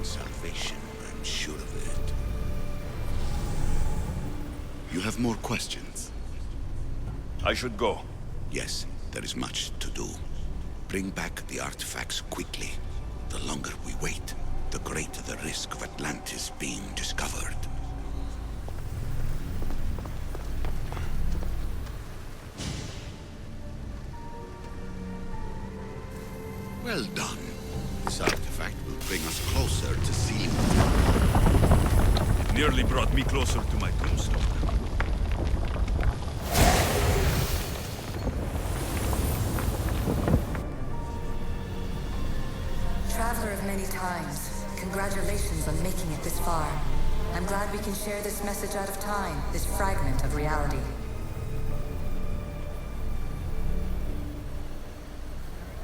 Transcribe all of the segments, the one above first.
salvation, I'm sure of it. You have more questions? I should go. Yes, there is much to do. Bring back the artifacts quickly. The longer we wait, the greater the risk of Atlantis being discovered. Well done. This artifact will bring us closer to sealing it. It nearly brought me closer to my tombstone. Traveler of many times, congratulations on making it this far. I'm glad we can share this message out of time, this fragment of reality.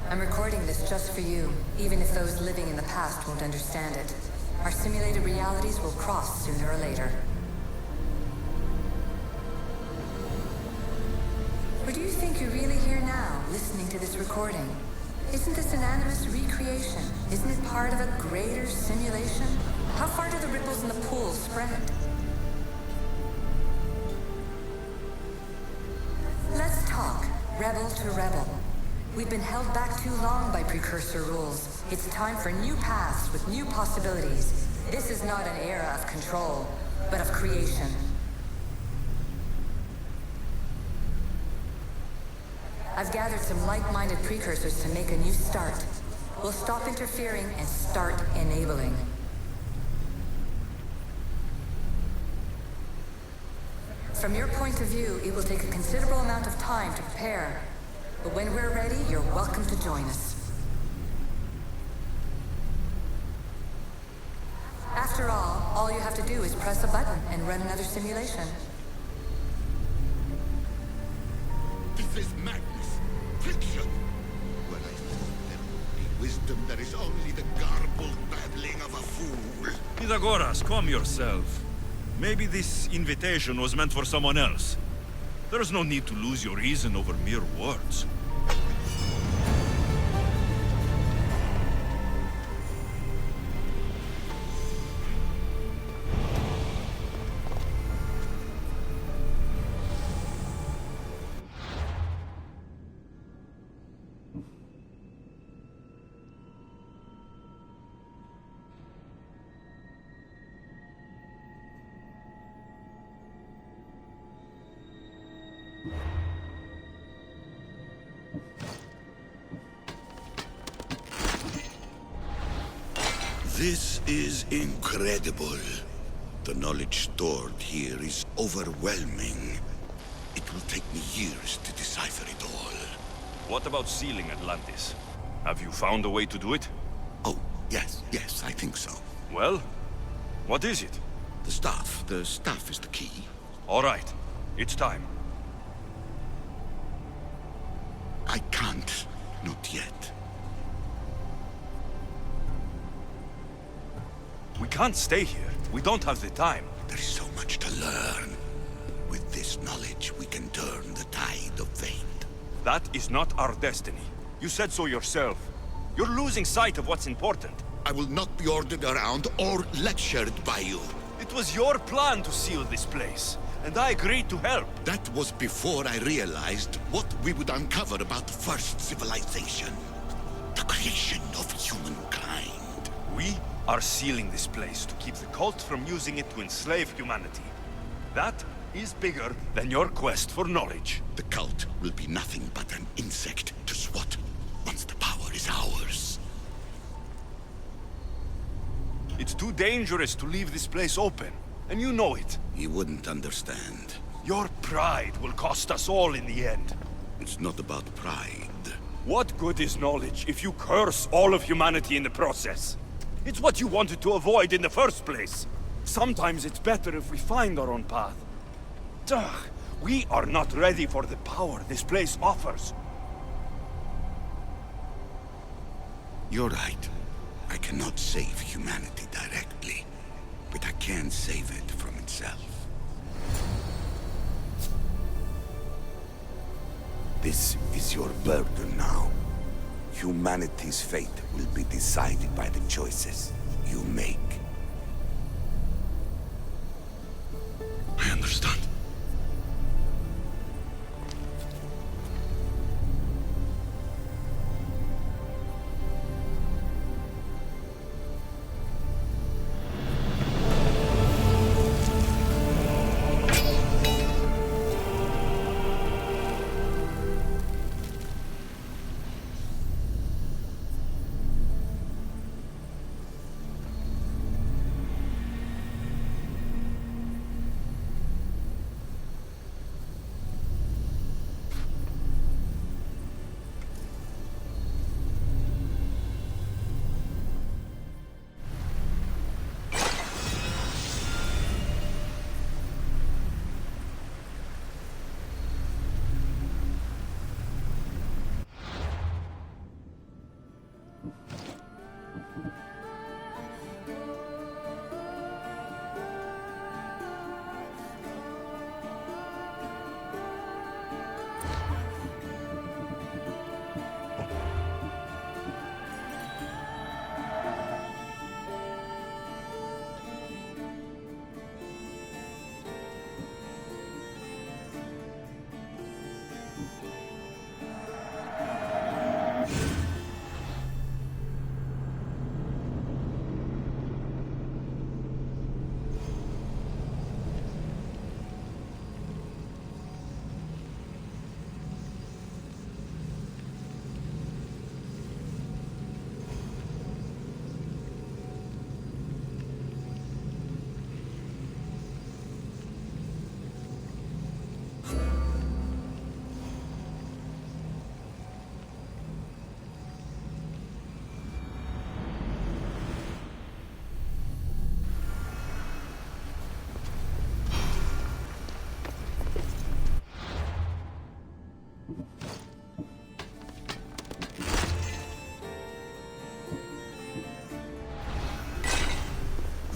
I'm recording this just for you, even if those living in the past won't understand it. Our simulated realities will cross sooner or later. Or do you think you're really here now, listening to this recording? Isn't this an animus recreation? Isn't it part of a greater simulation? How far do the ripples in the pool spread? Let's talk, rebel to rebel. We've been held back too long by precursor rules. It's time for new paths with new possibilities. This is not an era of control, but of creation. I've gathered some like-minded precursors to make a new start. We'll stop interfering and start enabling. From your point of view, it will take a considerable amount of time to prepare. But when we're ready, you're welcome to join us. After all you have to do is press a button and run another simulation. This is madness. Fiction. When I thought there would be wisdom, there is only the garbled babbling of a fool. Pythagoras, calm yourself. Maybe this invitation was meant for someone else. There's no need to lose your reason over mere words. This is incredible. The knowledge stored here is overwhelming. It will take me years to decipher it all. What about sealing Atlantis? Have you found a way to do it? Oh, yes, I think so. Well, what is it? The staff is the key. All right, it's time. I can't, not yet. We can't stay here. We don't have the time. There is so much to learn. With this knowledge, we can turn the tide of fate. That is not our destiny. You said so yourself. You're losing sight of what's important. I will not be ordered around or lectured by you. It was your plan to seal this place, and I agreed to help. That was before I realized what we would uncover about the first civilization. The creation of humankind. We are sealing this place to keep the cult from using it to enslave humanity. That is bigger than your quest for knowledge. The cult will be nothing but an insect to swat once the power is ours. It's too dangerous to leave this place open, and you know it. He wouldn't understand. Your pride will cost us all in the end. It's not about pride. What good is knowledge if you curse all of humanity in the process? It's what you wanted to avoid in the first place. Sometimes it's better if we find our own path. Ugh, we are not ready for the power this place offers. You're right. I cannot save humanity directly, but I can save it from itself. This is your burden now. Humanity's fate will be decided by the choices you make. I understand.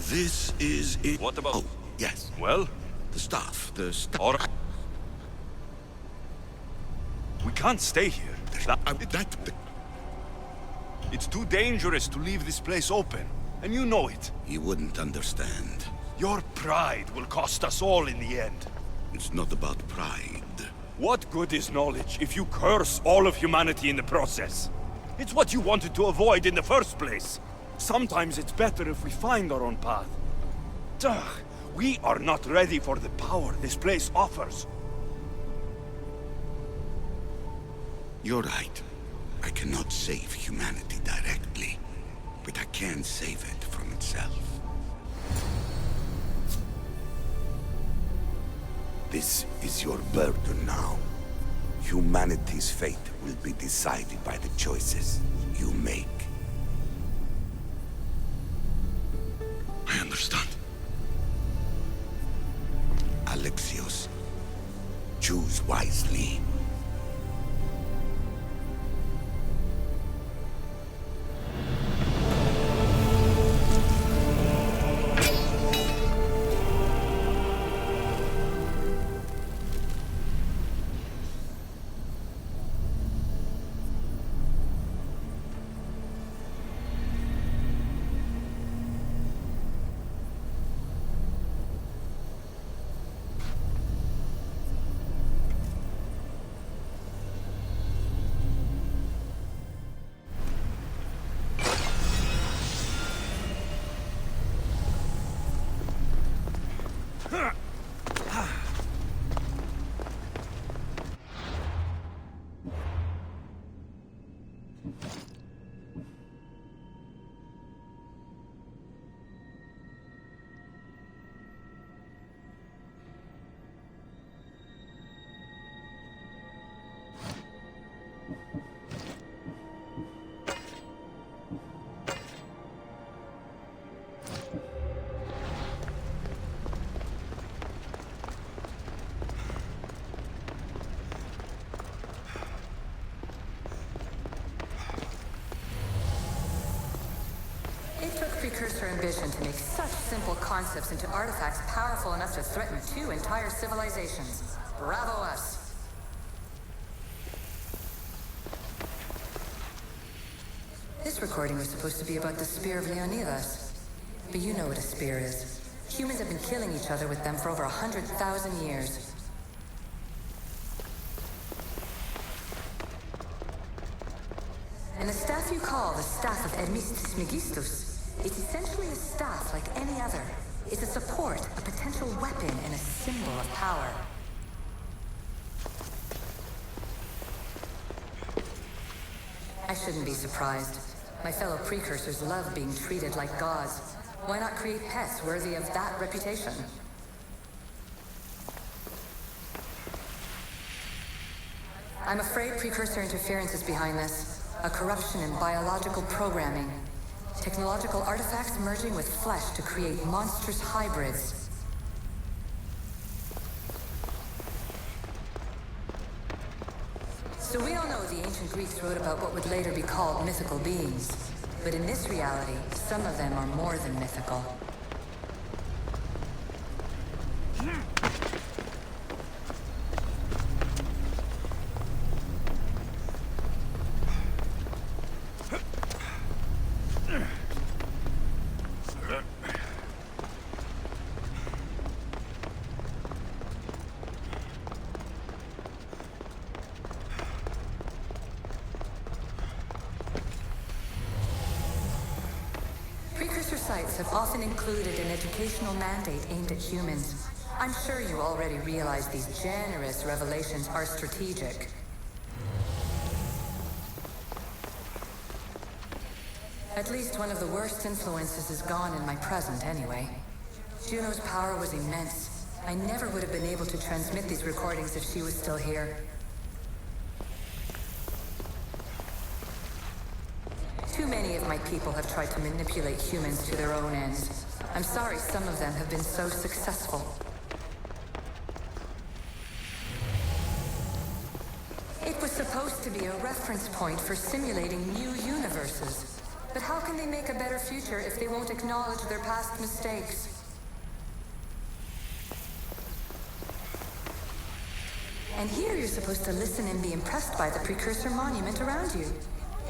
This is it. What about... Oh, yes. Well? The staff. The staff. Or... We can't stay here. It's too dangerous to leave this place open. And you know it. You wouldn't understand. Your pride will cost us all in the end. It's not about pride. What good is knowledge if you curse all of humanity in the process? It's what you wanted to avoid in the first place. Sometimes it's better if we find our own path. Ugh, we are not ready for the power this place offers. You're right. I cannot save humanity directly, but I can save it from itself. This is your burden now. Humanity's fate will be decided by the choices you make. I understand. Alexios, choose wisely. It took precursor ambition to make such simple concepts into artifacts powerful enough to threaten 2 entire civilizations. Bravo us. This recording was supposed to be about the Spear of Leonidas. but you know what a spear is. Humans have been killing each other with them for over 100,000 years. And the staff you call the Staff of Hermistus Megistus, it's essentially a staff like any other. It's a support, a potential weapon, and a symbol of power. I shouldn't be surprised. My fellow precursors love being treated like gods. Why not create pets worthy of that reputation? I'm afraid precursor interference is behind this. A corruption in biological programming. Technological artifacts merging with flesh to create monstrous hybrids. So we all know the ancient Greeks wrote about what would later be called mythical beings. But in this reality, some of them are more than mythical. Precursor sites have often included an educational mandate aimed at humans. I'm sure you already realize these generous revelations are strategic. At least one of the worst influences is gone in my present anyway. Juno's power was immense. I never would have been able to transmit these recordings if she was still here. Too many of my people have tried to manipulate humans to their own ends. I'm sorry some of them have been so successful. It was supposed to be a reference point for simulating new universes. But how can they make a better future if they won't acknowledge their past mistakes? And here you're supposed to listen and be impressed by the precursor monument around you.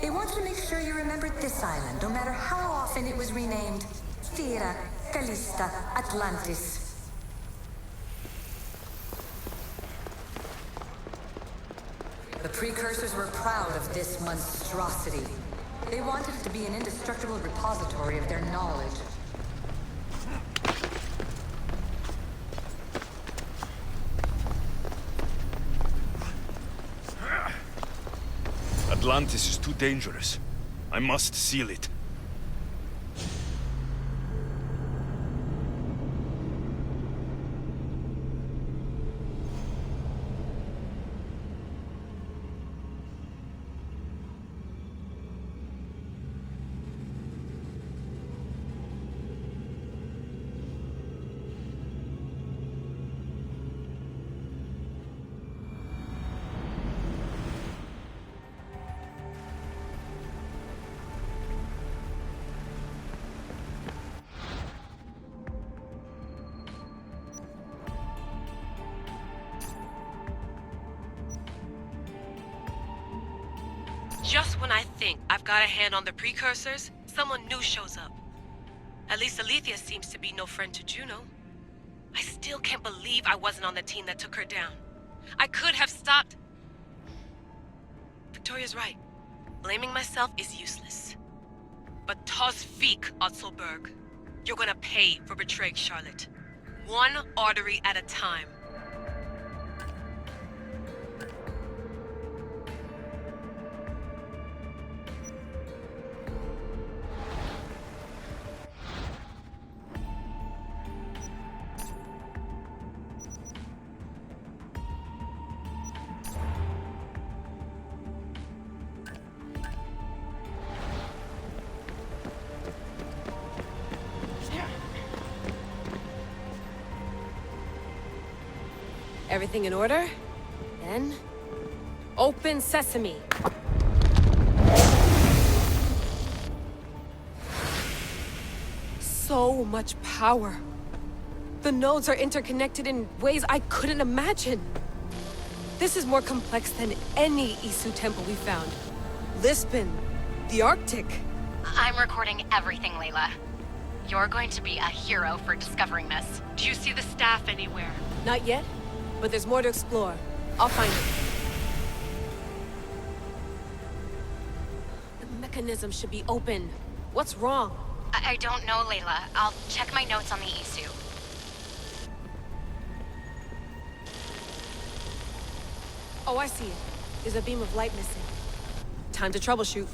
They want to make sure you remembered this island, no matter how often it was renamed. Thera, Callista, Atlantis. The precursors were proud of this monstrosity. They wanted it to be an indestructible repository of their knowledge. Atlantis is too dangerous. I must seal it. Just when I think I've got a hand on the precursors, someone new shows up. At least Alethea seems to be no friend to Juno. I still can't believe I wasn't on the team that took her down. I could have stopped. Victoria's right. Blaming myself is useless. But Tosvik, Otzelberg, you're gonna pay for betraying Charlotte. One artery at a time. Everything in order? Then... open sesame! So much power. The nodes are interconnected in ways I couldn't imagine. This is more complex than any Isu temple we found. Lisbon, the Arctic. I'm recording everything, Layla. You're going to be a hero for discovering this. Do you see the staff anywhere? Not yet, but there's more to explore. I'll find it. The mechanism should be open. What's wrong? I don't know, Layla. I'll check my notes on the Isu. Oh, I see it. There's a beam of light missing. Time to troubleshoot.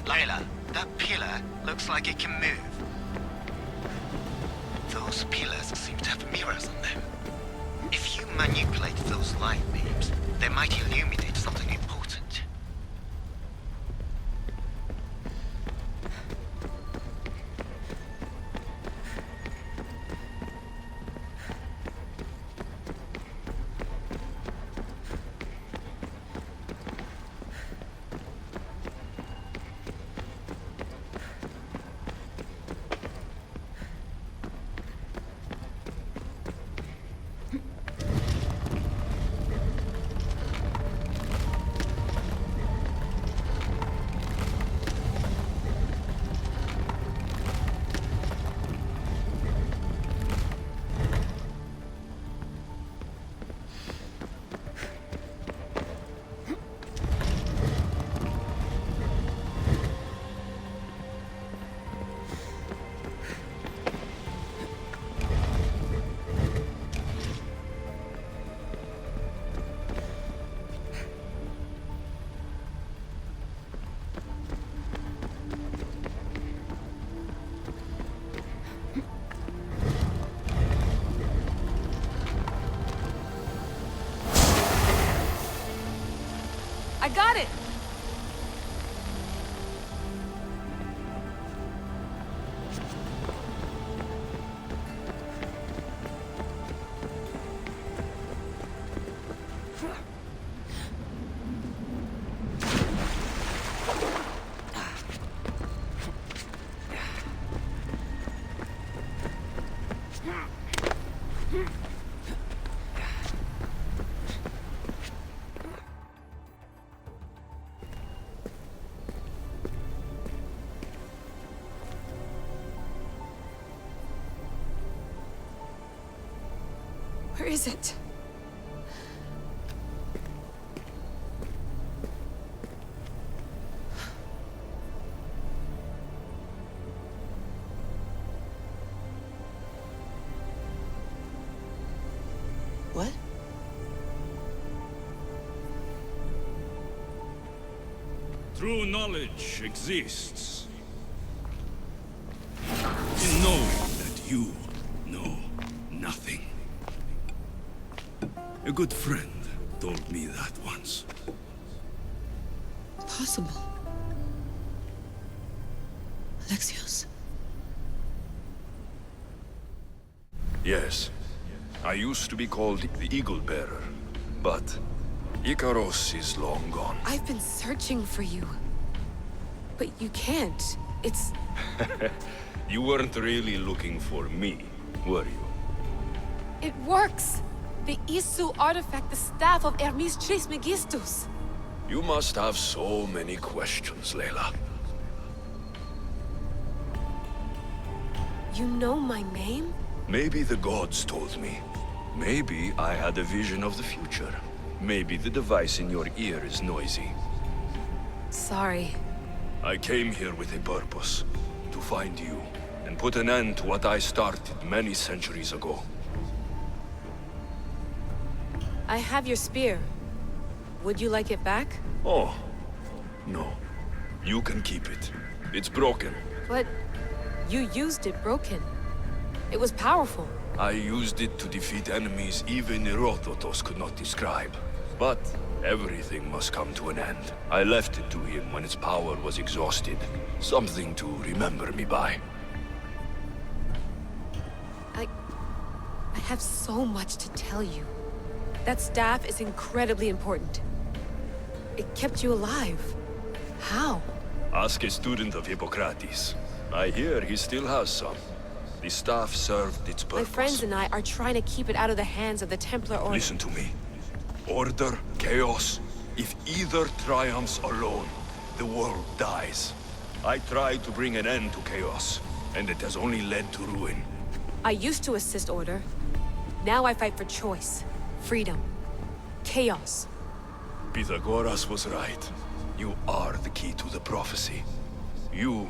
Layla, that pillar looks like it can move. Those pillars seem to have mirrors on them. If you manipulate those light beams, they might illuminate something important. I got it! Where is it? What? True knowledge exists in knowing that you know nothing. A good friend told me that once. Possible. Alexios? Yes. I used to be called the Eagle Bearer, but Icaros is long gone. I've been searching for you. But you can't. It's... You weren't really looking for me, were you? It works! The Isu artifact, the staff of Hermes Trismegistus. You must have so many questions, Layla. You know my name? Maybe the gods told me. Maybe I had a vision of the future. Maybe the device in your ear is noisy. Sorry. I came here with a purpose. To find you, and put an end to what I started many centuries ago. I have your spear. Would you like it back? Oh, no. You can keep it. It's broken. But you used it broken. It was powerful. I used it to defeat enemies even Herodotus could not describe. But everything must come to an end. I left it to him when its power was exhausted. Something to remember me by. I have so much to tell you. That staff is incredibly important. It kept you alive. How? Ask a student of Hippocrates. I hear he still has some. The staff served its purpose. My friends and I are trying to keep it out of the hands of the Templar Order. Listen to me. Order, chaos. If either triumphs alone, the world dies. I tried to bring an end to chaos, and it has only led to ruin. I used to assist Order. Now I fight for choice, freedom, chaos. Pythagoras was right. You are the key to the prophecy. You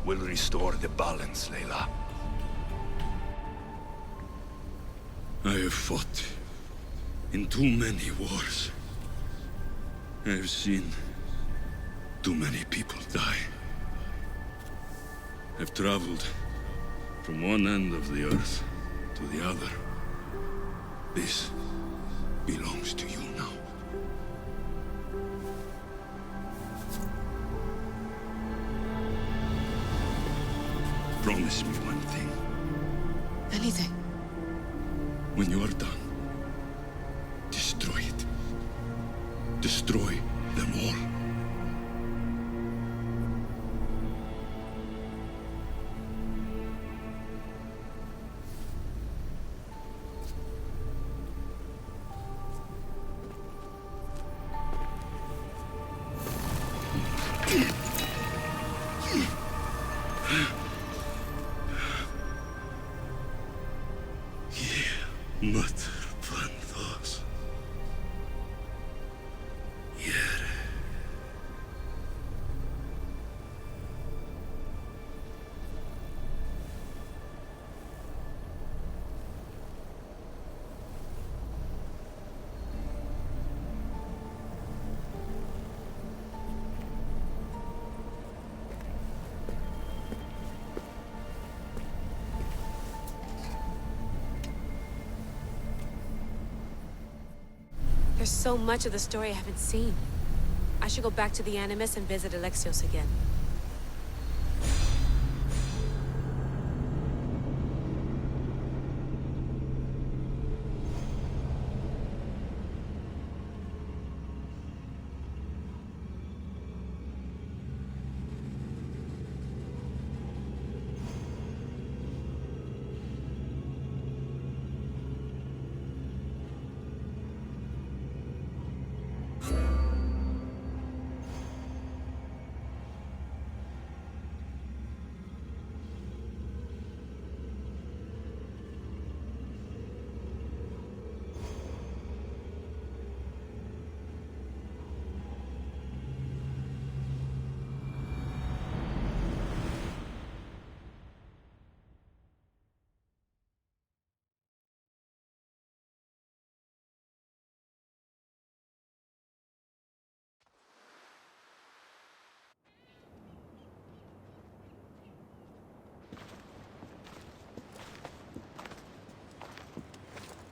will restore the balance, Layla. I have fought in too many wars. I have seen too many people die. I've traveled from one end of the earth to the other. This belongs to you now. Promise me one thing. Anything. When you are done, destroy it. Destroy them all. There's so much of the story I haven't seen. I should go back to the Animus and visit Alexios again.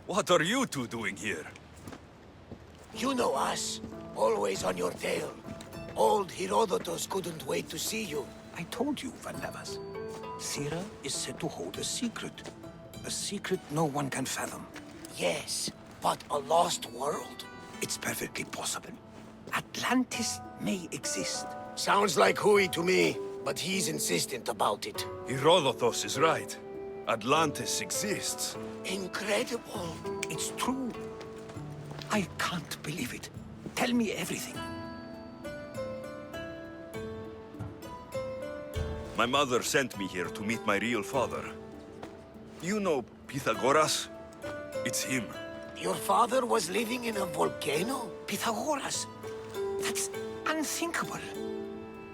What are you two doing here? You know us. Always on your tail. Old Herodotus couldn't wait to see you. I told you, Van Levas. Sira is said to hold a secret. A secret no one can fathom. Yes, but a lost world? It's perfectly possible. Atlantis may exist. Sounds like Hui to me, but he's insistent about it. Herodotus is right. Atlantis exists. Incredible. It's true. I can't believe it. Tell me everything. My mother sent me here to meet my real father. You know Pythagoras? It's him. Your father was living in a volcano? Pythagoras. That's unthinkable.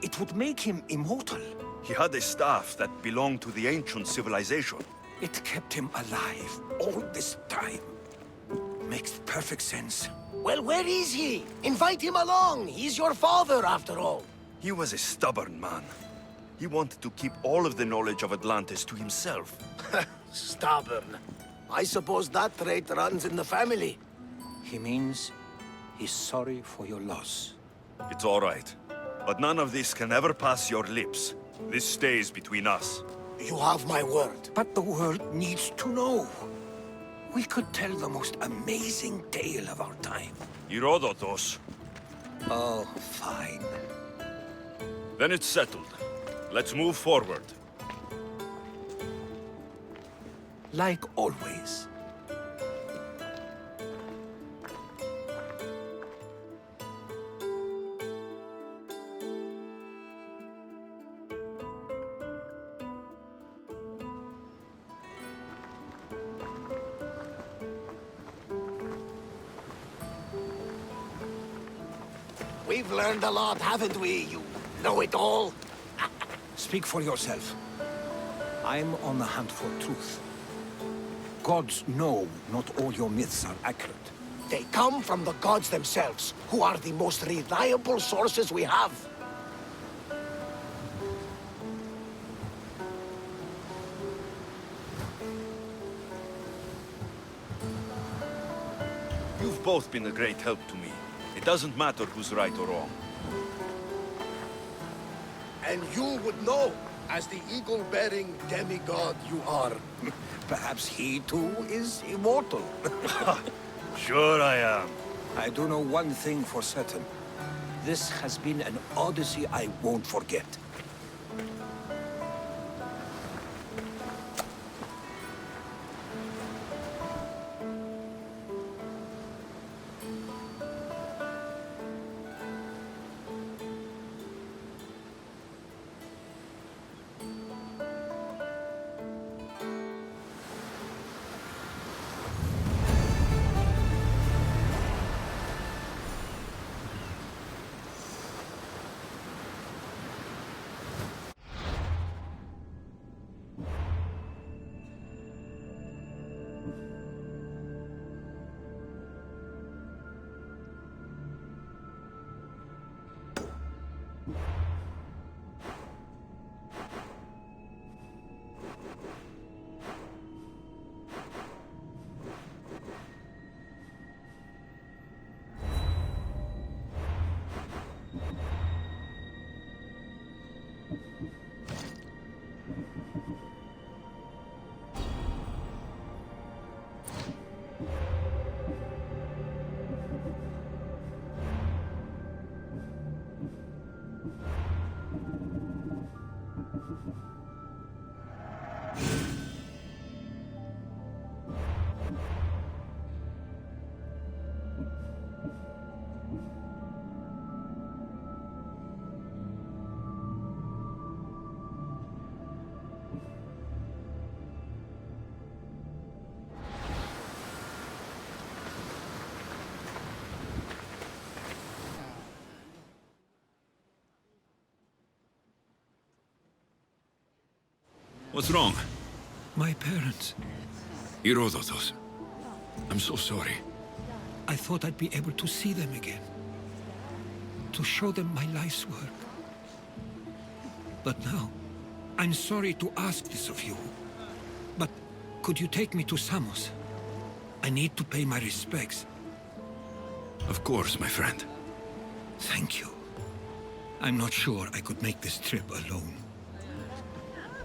It would make him immortal. He had a staff that belonged to the ancient civilization. It kept him alive all this time. Makes perfect sense. Well, where is he? Invite him along. He's your father, after all. He was a stubborn man. He wanted to keep all of the knowledge of Atlantis to himself. Stubborn. I suppose that trait runs in the family. He means he's sorry for your loss. It's all right. But none of this can ever pass your lips. This stays between us. You have my word. But the world needs to know. We could tell the most amazing tale of our time. Herodotus. Oh, fine. Then it's settled. Let's move forward. Like always. We've learned a lot, haven't we, you know-it-all? Speak for yourself. I'm on the hunt for truth. Gods know not all your myths are accurate. They come from the gods themselves, who are the most reliable sources we have. You've both been a great help to me. It doesn't matter who's right or wrong. And you would know, as the eagle-bearing demigod you are. Perhaps he too is immortal. Sure I am. I do know one thing for certain. This has been an Odyssey I won't forget. What's wrong? My parents. Herodotus. I'm so sorry. I thought I'd be able to see them again. To show them my life's work. But now, I'm sorry to ask this of you. But could you take me to Samos? I need to pay my respects. Of course, my friend. Thank you. I'm not sure I could make this trip alone.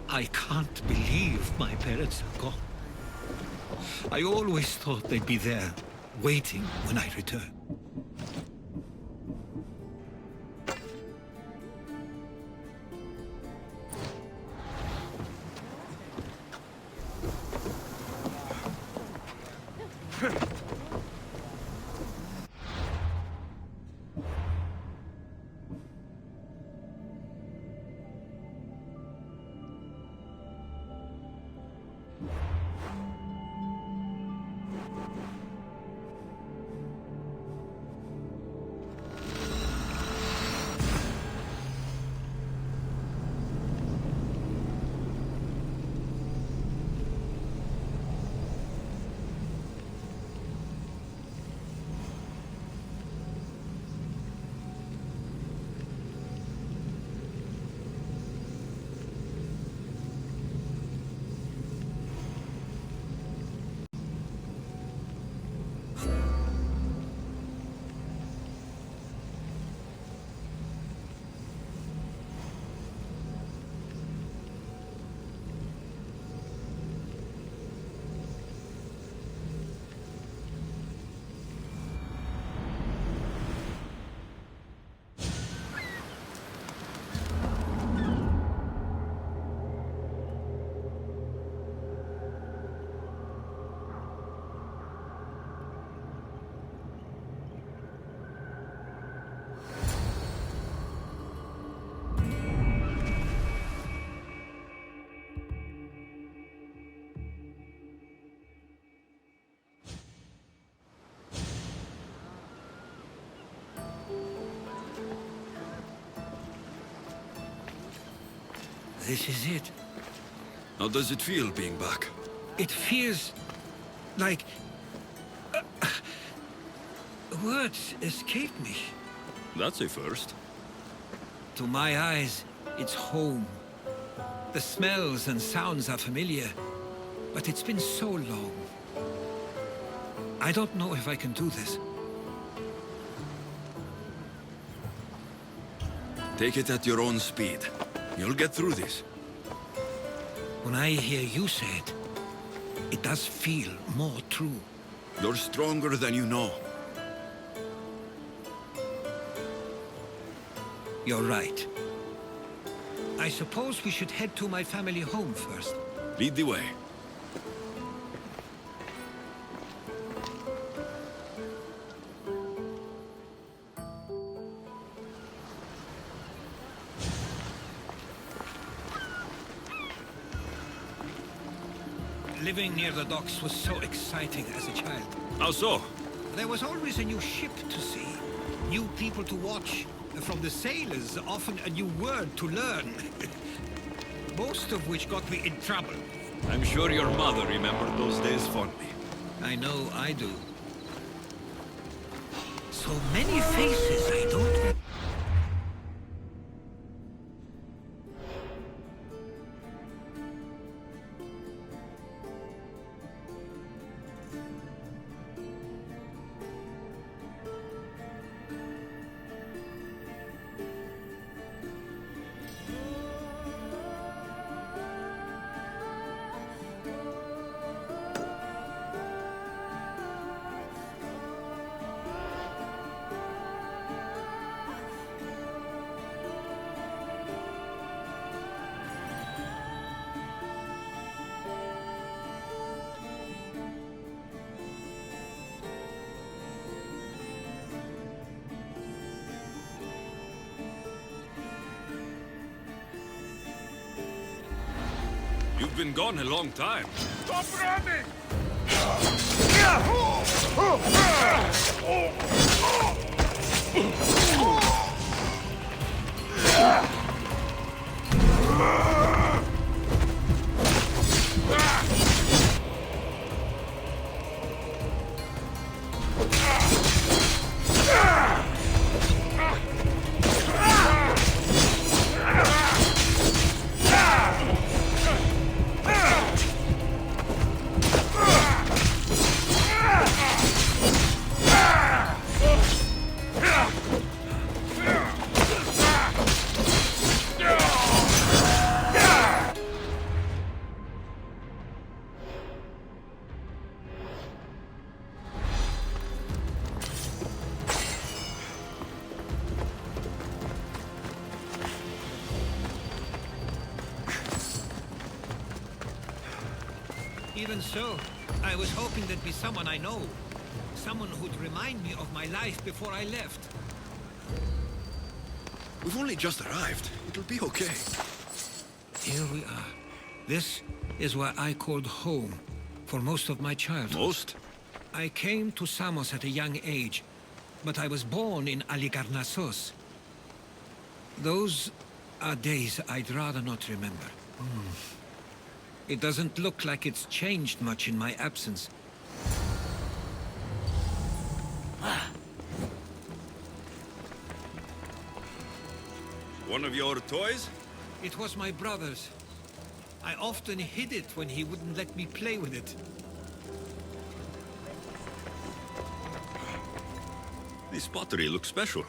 I can't believe my parents are gone. I always thought they'd be there, waiting when I return. This is it. How does it feel being back? It feels like... words escape me. That's a first. To my eyes, it's home. The smells and sounds are familiar, but it's been so long. I don't know if I can do this. Take it at your own speed. You'll get through this. When I hear you say it, it does feel more true. You're stronger than you know. You're right. I suppose we should head to my family home first. Lead the way. Living near the docks was so exciting as a child. How so? There was always a new ship to see, new people to watch. From the sailors, often a new word to learn. Most of which got me in trouble. I'm sure your mother remembered those days fondly. I know I do. So many faces I don't... You've been gone a long time. Stop running! Even so, I was hoping there'd be someone I know. Someone who'd remind me of my life before I left. We've only just arrived. It'll be okay. Here we are. This is where I called home for most of my childhood. Most? I came to Samos at a young age, but I was born in Aligarnassos. Those are days I'd rather not remember. It doesn't look like it's changed much in my absence. One of your toys? It was my brother's. I often hid it when he wouldn't let me play with it. This pottery looks special.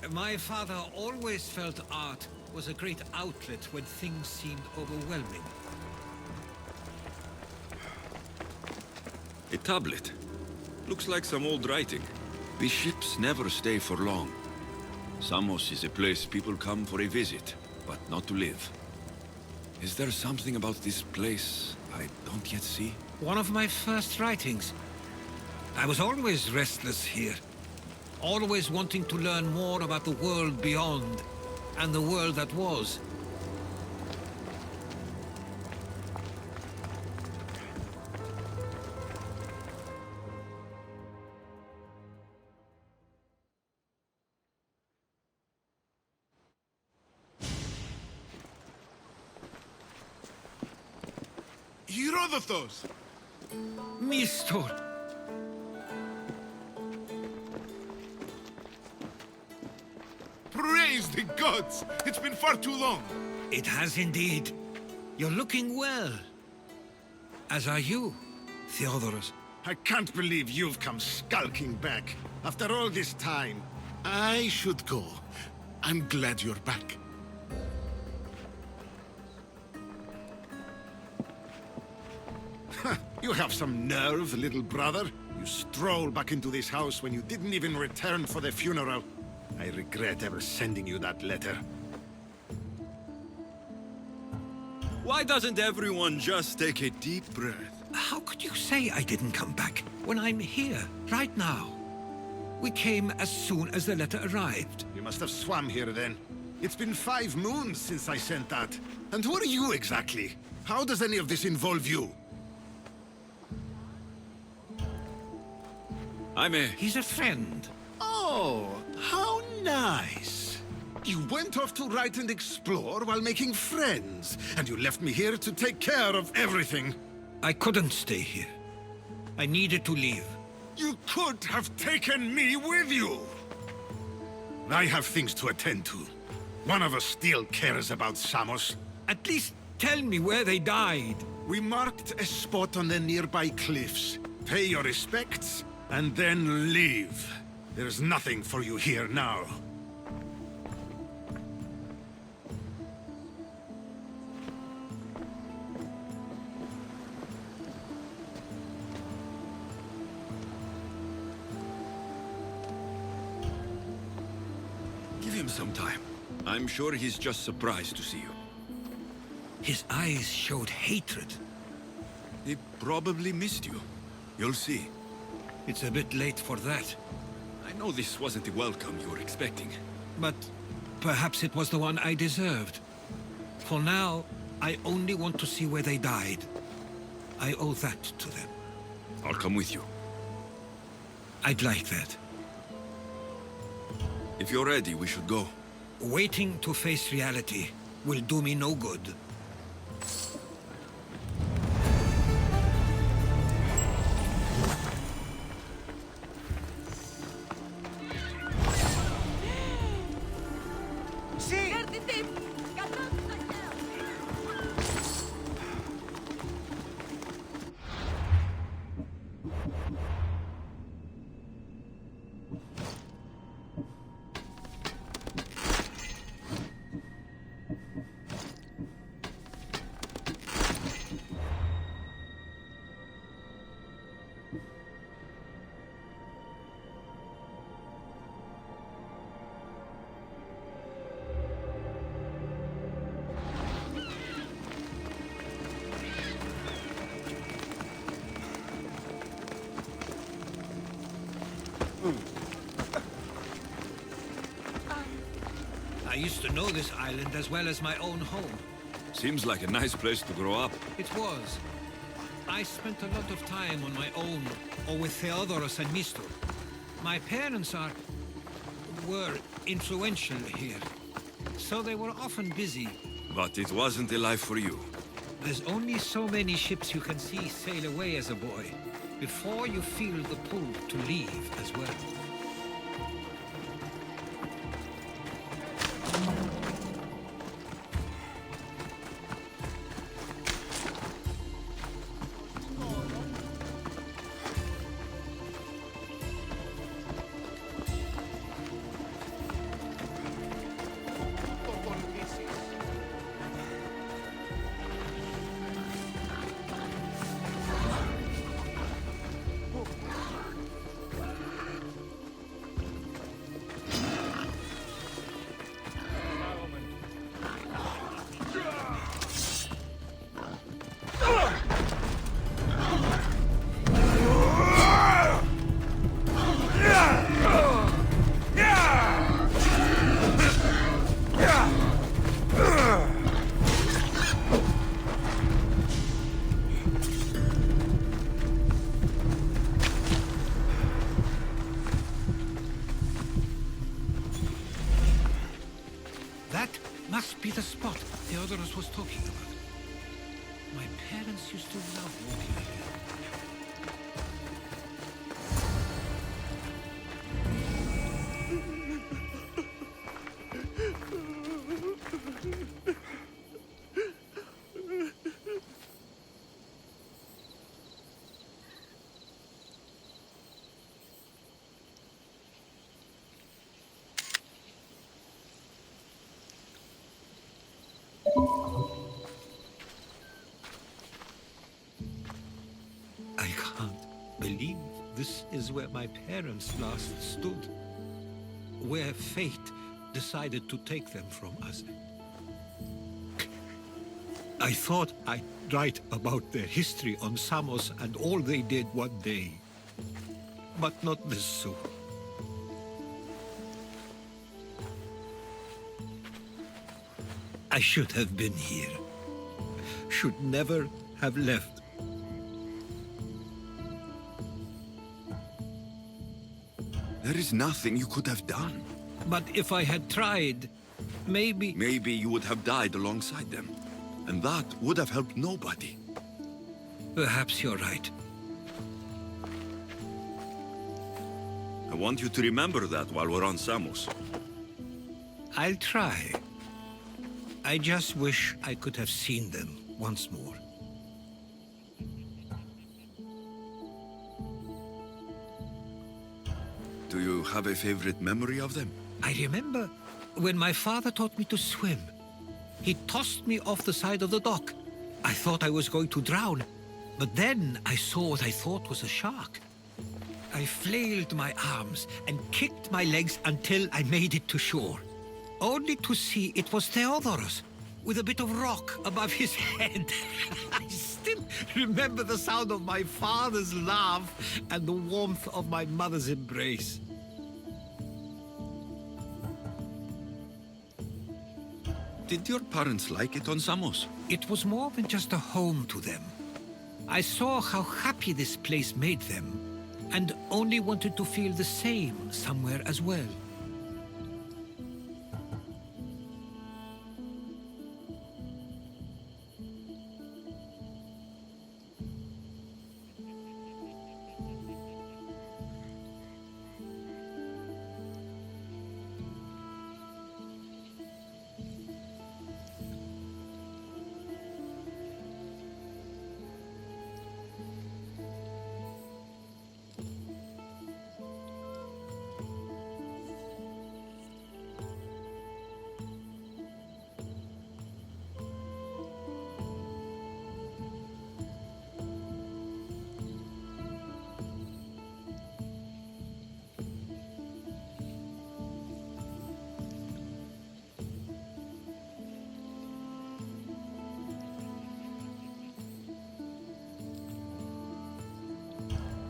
My father always felt art was a great outlet when things seemed overwhelming. A tablet. Looks like some old writing. These ships never stay for long. Samos is a place people come for a visit, but not to live. Is there something about this place I don't yet see? One of my first writings. I was always restless here. Always wanting to learn more about the world beyond, and the world that was. Herodotus! Mistor! Praise the gods! It's been far too long! It has indeed. You're looking well. As are you, Theodorus. I can't believe you've come skulking back. After all this time, I should go. I'm glad you're back. You have some nerve, little brother. You stroll back into this house when you didn't even return for the funeral. I regret ever sending you that letter. Why doesn't everyone just take a deep breath? How could you say I didn't come back when I'm here, right now? We came as soon as the letter arrived. You must have swum here then. It's been 5 moons since I sent that. And who are you exactly? How does any of this involve you? He's a friend. Oh, how nice. You went off to write and explore while making friends, and you left me here to take care of everything. I couldn't stay here. I needed to leave. You could have taken me with you! I have things to attend to. One of us still cares about Samos. At least tell me where they died. We marked a spot on the nearby cliffs. Pay your respects, and then leave. There's nothing for you here now. Give him some time. I'm sure he's just surprised to see you. His eyes showed hatred. He probably missed you. You'll see. It's a bit late for that. I know this wasn't the welcome you were expecting. But perhaps it was the one I deserved. For now, I only want to see where they died. I owe that to them. I'll come with you. I'd like that. If you're ready, we should go. Waiting to face reality will do me no good. I used to know this island as well as my own home. Seems like a nice place to grow up. It was. I spent a lot of time on my own, or with Theodorus and Mistor. My parents were influential here, so they were often busy. But it wasn't a life for you. There's only so many ships you can see sail away as a boy, before you feel the pull to leave as well. That must be the spot Theodorus was talking about. My parents used to love walking here. I can't believe this is where my parents last stood. Where fate decided to take them from us. I thought I'd write about their history on Samos and all they did one day. But not this soon. I should have been here. Should never have left. There is nothing you could have done. But if I had tried, maybe... Maybe you would have died alongside them. And that would have helped nobody. Perhaps you're right. I want you to remember that while we're on Samos. I'll try. I just wish I could have seen them once more. Do you have a favorite memory of them? I remember when my father taught me to swim. He tossed me off the side of the dock. I thought I was going to drown, but then I saw what I thought was a shark. I flailed my arms and kicked my legs until I made it to shore, only to see it was Theodorus, with a bit of rock above his head. I still remember the sound of my father's laugh and the warmth of my mother's embrace. Did your parents like it on Samos? It was more than just a home to them. I saw how happy this place made them, and only wanted to feel the same somewhere as well.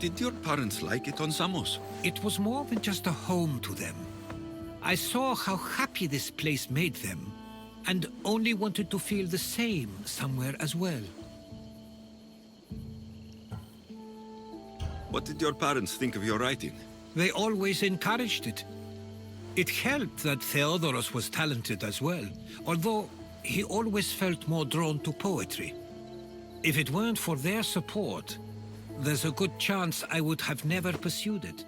Did your parents like it on Samos? It was more than just a home to them. I saw how happy this place made them, and only wanted to feel the same somewhere as well. What did your parents think of your writing? They always encouraged it. It helped that Theodorus was talented as well, although he always felt more drawn to poetry. If it weren't for their support, there's a good chance I would have never pursued it.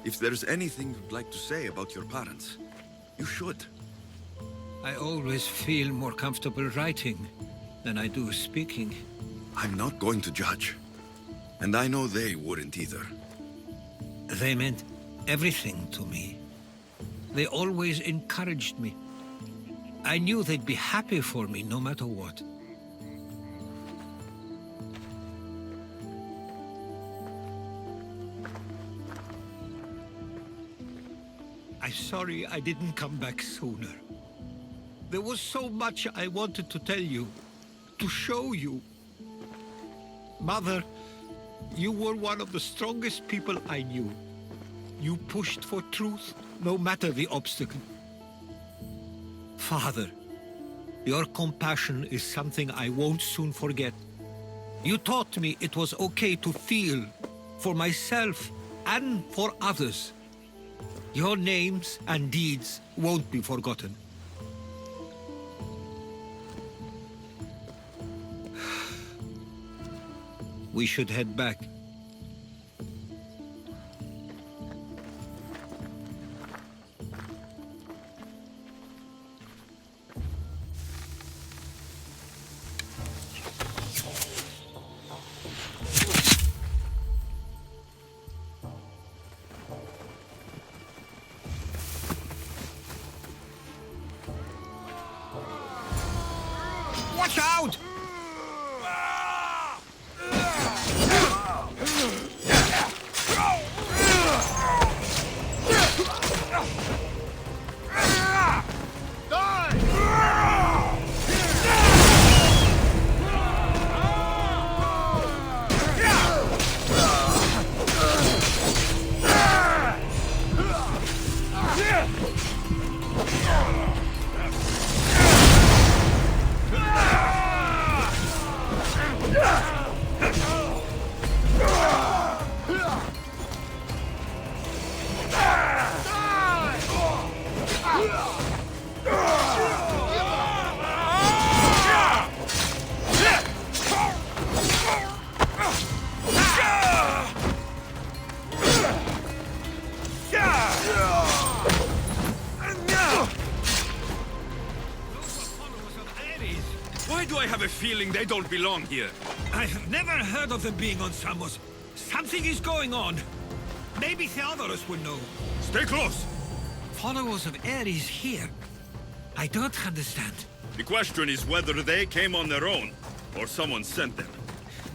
If there's anything you'd like to say about your parents, you should. I always feel more comfortable writing than I do speaking. I'm not going to judge. And I know they wouldn't either. They meant everything to me. They always encouraged me. I knew they'd be happy for me no matter what. I'm sorry I didn't come back sooner. There was so much I wanted to tell you, to show you. Mother, you were one of the strongest people I knew. You pushed for truth, no matter the obstacle. Father, your compassion is something I won't soon forget. You taught me it was okay to feel, for myself and for others. Your names and deeds won't be forgotten. We should head back. Watch out! Why do I have a feeling they don't belong here? I have never heard of them being on Samos. Something is going on. Maybe Theodorus will know. Stay close! Followers of Ares here? I don't understand. The question is whether they came on their own, or someone sent them.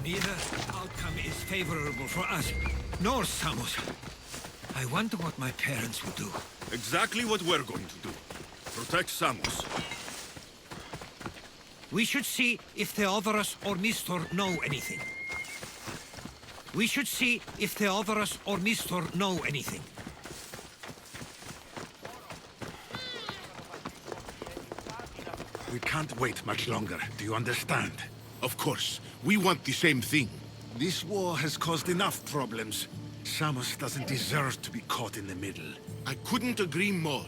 Neither outcome is favorable for us, nor Samos. I wonder what my parents would do. Exactly what we're going to do. Protect Samos. We should see if Theodorus or Mistor know anything. We should see if Theodorus or Mistor know anything. We can't wait much longer, do you understand? Of course, we want the same thing. This war has caused enough problems. Samos doesn't deserve to be caught in the middle. I couldn't agree more.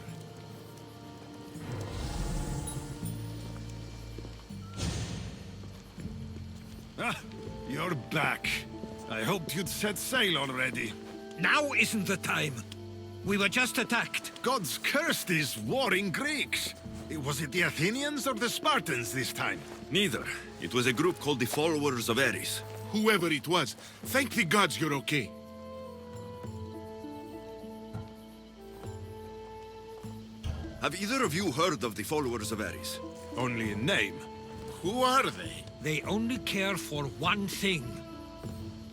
Ah, you're back. I hoped you'd set sail already. Now isn't the time. We were just attacked. Gods cursed these warring Greeks. Was it the Athenians or the Spartans this time? Neither. It was a group called the Followers of Ares. Whoever it was, thank the gods you're okay. Have either of you heard of the Followers of Ares? Only in name. Who are they? They only care for one thing.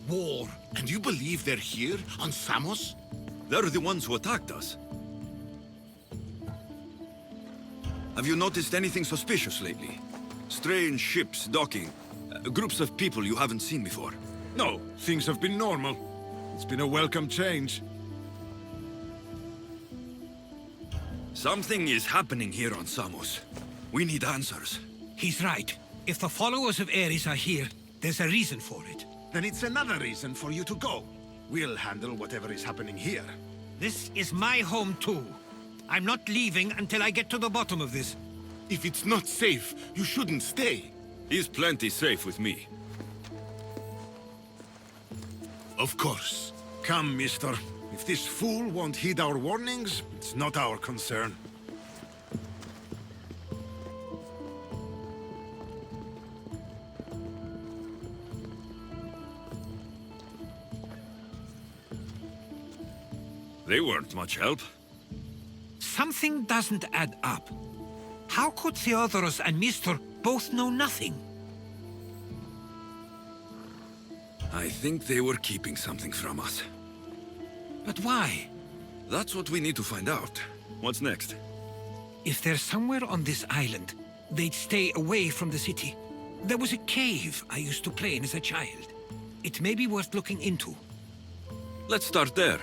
War. And you believe they're here, on Samos? They're the ones who attacked us. Have you noticed anything suspicious lately? Strange ships docking, groups of people you haven't seen before. No, things have been normal. It's been a welcome change. Something is happening here on Samos. We need answers. He's right. If the followers of Ares are here, there's a reason for it. Then it's another reason for you to go. We'll handle whatever is happening here. This is my home too. I'm not leaving until I get to the bottom of this. If it's not safe, you shouldn't stay. He's plenty safe with me. Of course. Come, mister. If this fool won't heed our warnings, it's not our concern. They weren't much help. Something doesn't add up. How could Theodorus and Mistor both know nothing? I think they were keeping something from us. But why? That's what we need to find out. What's next? If they're somewhere on this island, they'd stay away from the city. There was a cave I used to play in as a child. It may be worth looking into. Let's start there.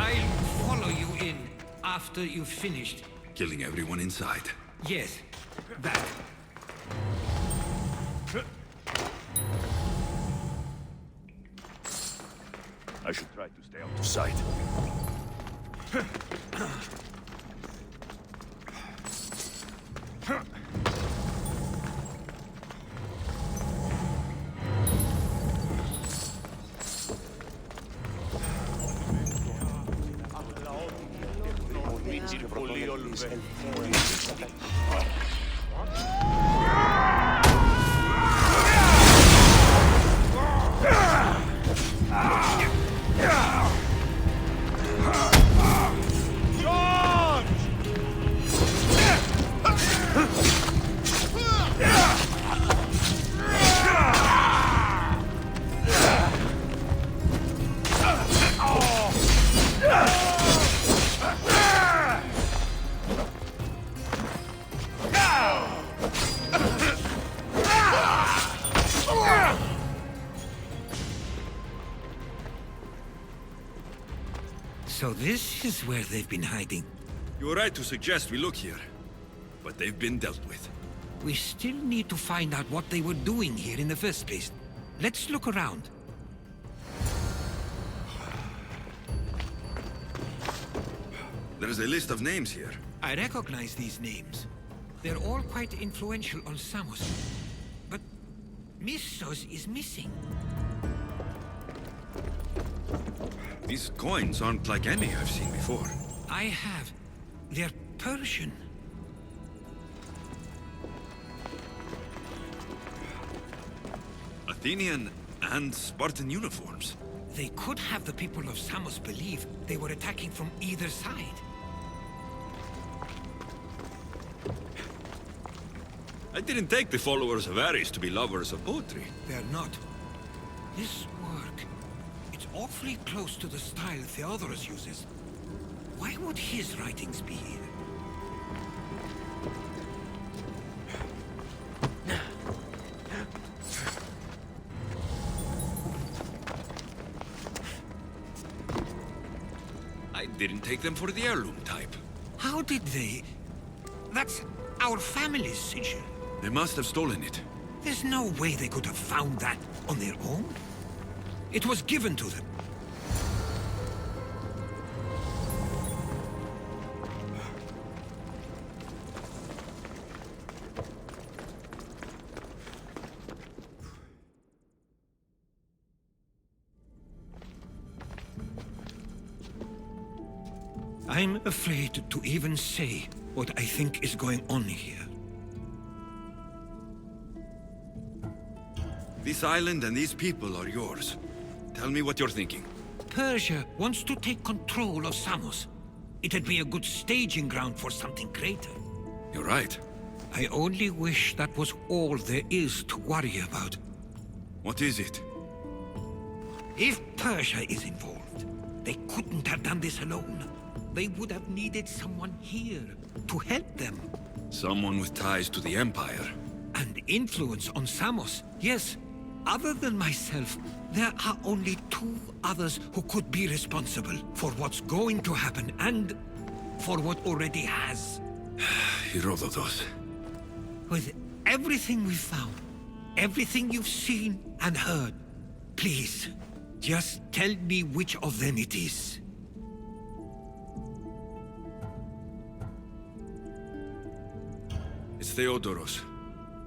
I'll follow you in after you've finished. Killing everyone inside. Yes, that. I should try to stay out of sight. So this is where they've been hiding. You're right to suggest we look here, but they've been dealt with. We still need to find out what they were doing here in the first place. Let's look around. There's a list of names here. I recognize these names. They're all quite influential on Samos. But Missos is missing. These coins aren't like any I've seen before. I have. They're Persian. Athenian and Spartan uniforms. They could have the people of Samos believe they were attacking from either side. I didn't take the followers of Ares to be lovers of poetry. They're not. This work, it's awfully close to the style Theodorus uses. Why would his writings be here? I didn't take them for the heirloom type. How did they? That's our family's sigil. They must have stolen it. There's no way they could have found that on their own. It was given to them. I'm afraid to even say what I think is going on here. This island and these people are yours. Tell me what you're thinking. Persia wants to take control of Samos. It'd be a good staging ground for something greater. You're right. I only wish that was all there is to worry about. What is it? If Persia is involved, they couldn't have done this alone. They would have needed someone here to help them. Someone with ties to the Empire. And influence on Samos, yes. Other than myself, there are only two others who could be responsible for what's going to happen and for what already has. Herodotus. With everything we found, everything you've seen and heard. Please, just tell me which of them it is. It's Theodoros.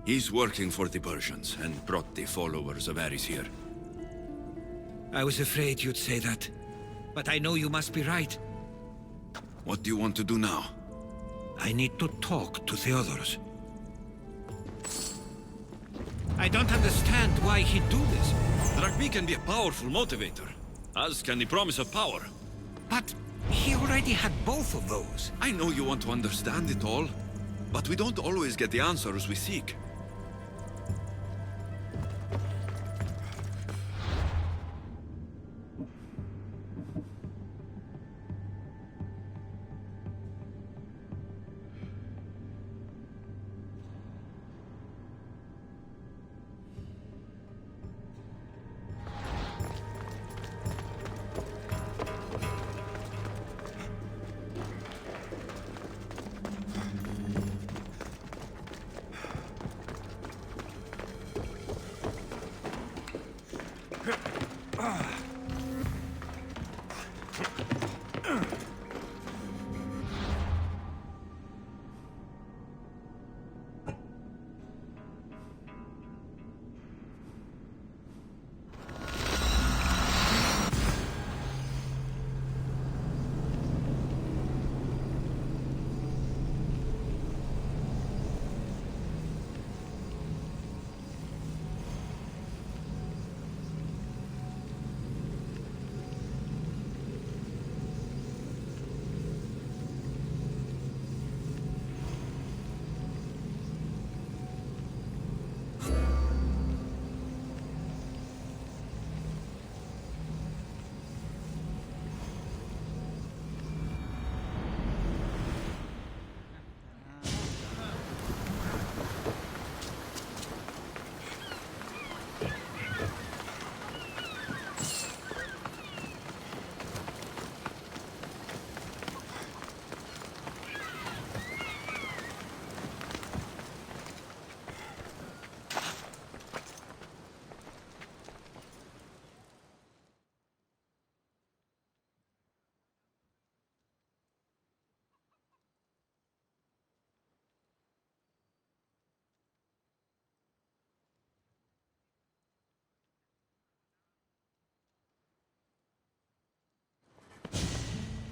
He's working for the Persians and brought the followers of Ares here. I was afraid you'd say that. But I know you must be right. What do you want to do now? I need to talk to Theodoros. I don't understand why he'd do this. Rugby can be a powerful motivator, as can the promise of power. But he already had both of those. I know you want to understand it all, but we don't always get the answers we seek.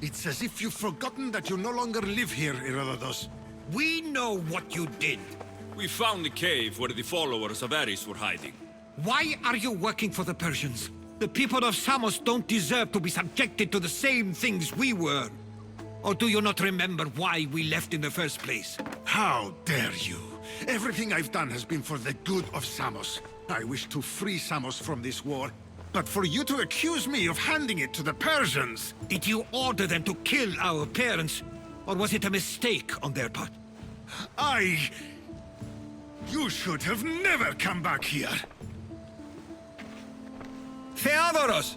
It's as if you've forgotten that you no longer live here, Herodotus. We know what you did. We found the cave where the followers of Ares were hiding. Why are you working for the Persians? The people of Samos don't deserve to be subjected to the same things we were. Or do you not remember why we left in the first place? How dare you? Everything I've done has been for the good of Samos. I wish to free Samos from this war. But for you to accuse me of handing it to the Persians... Did you order them to kill our parents? Or was it a mistake on their part? You should have never come back here! Theodoros!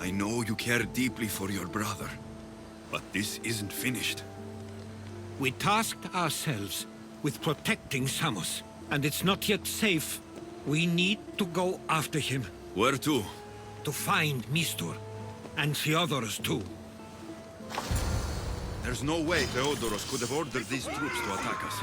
I know you care deeply for your brother, but this isn't finished. We tasked ourselves with protecting Samos, and it's not yet safe. We need to go after him. Where to? To find Mistur, and Theodoros too. There's no way Theodoros could have ordered these troops to attack us.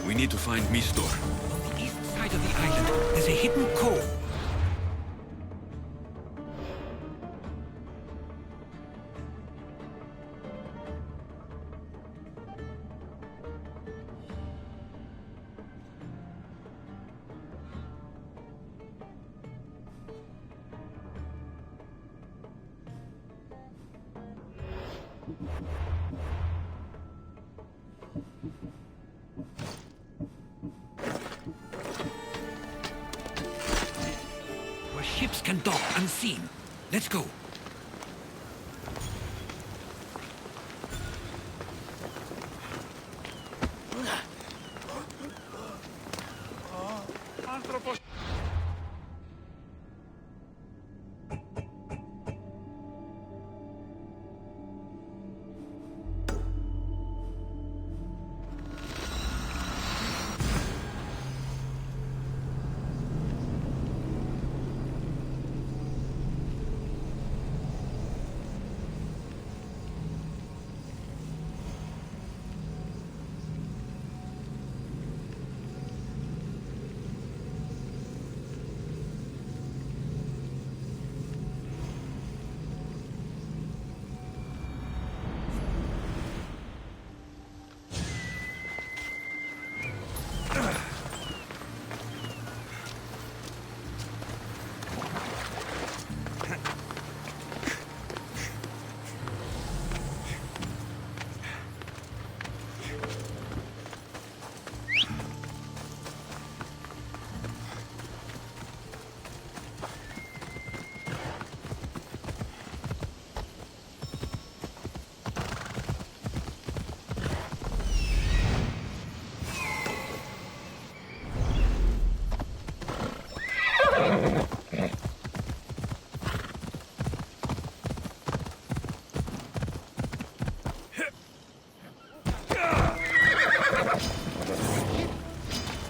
We need to find Mistor. On the east side of the island, there's a hidden cove. Where ships can dock unseen. Let's go.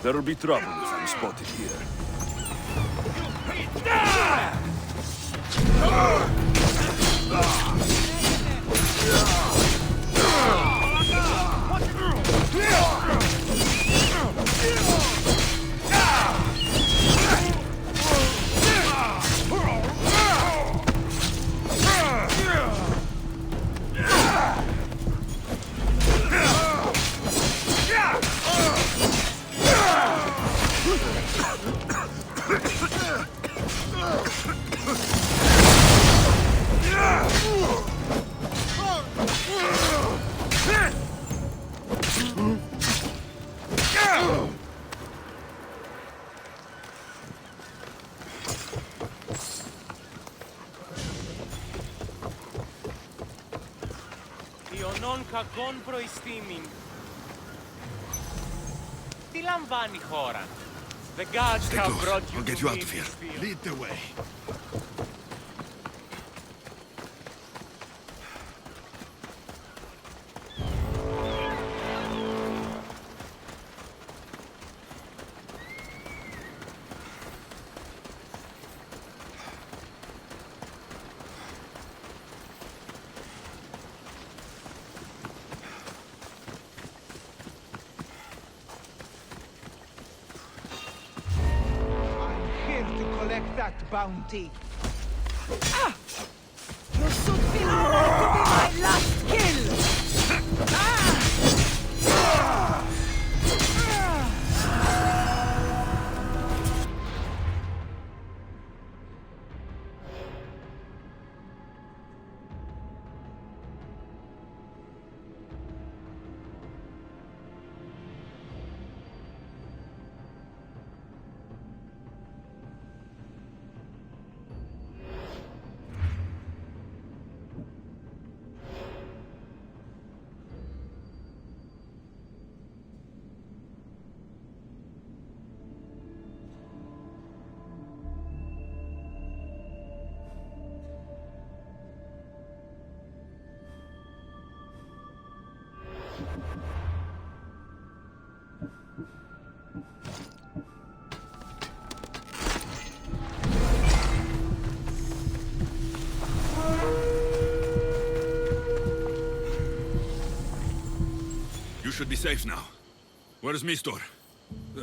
There'll be trouble if I'm spotted here. Κακόν προϊστήμην. Τι λαμβάνει η χώρα? The gods Stay have close. brought you I'll get to you out me of here. this field. Lead the way. That bounty. Ah! You should be honored to be my last kill! Ah! You should be safe now. Where's Mistor?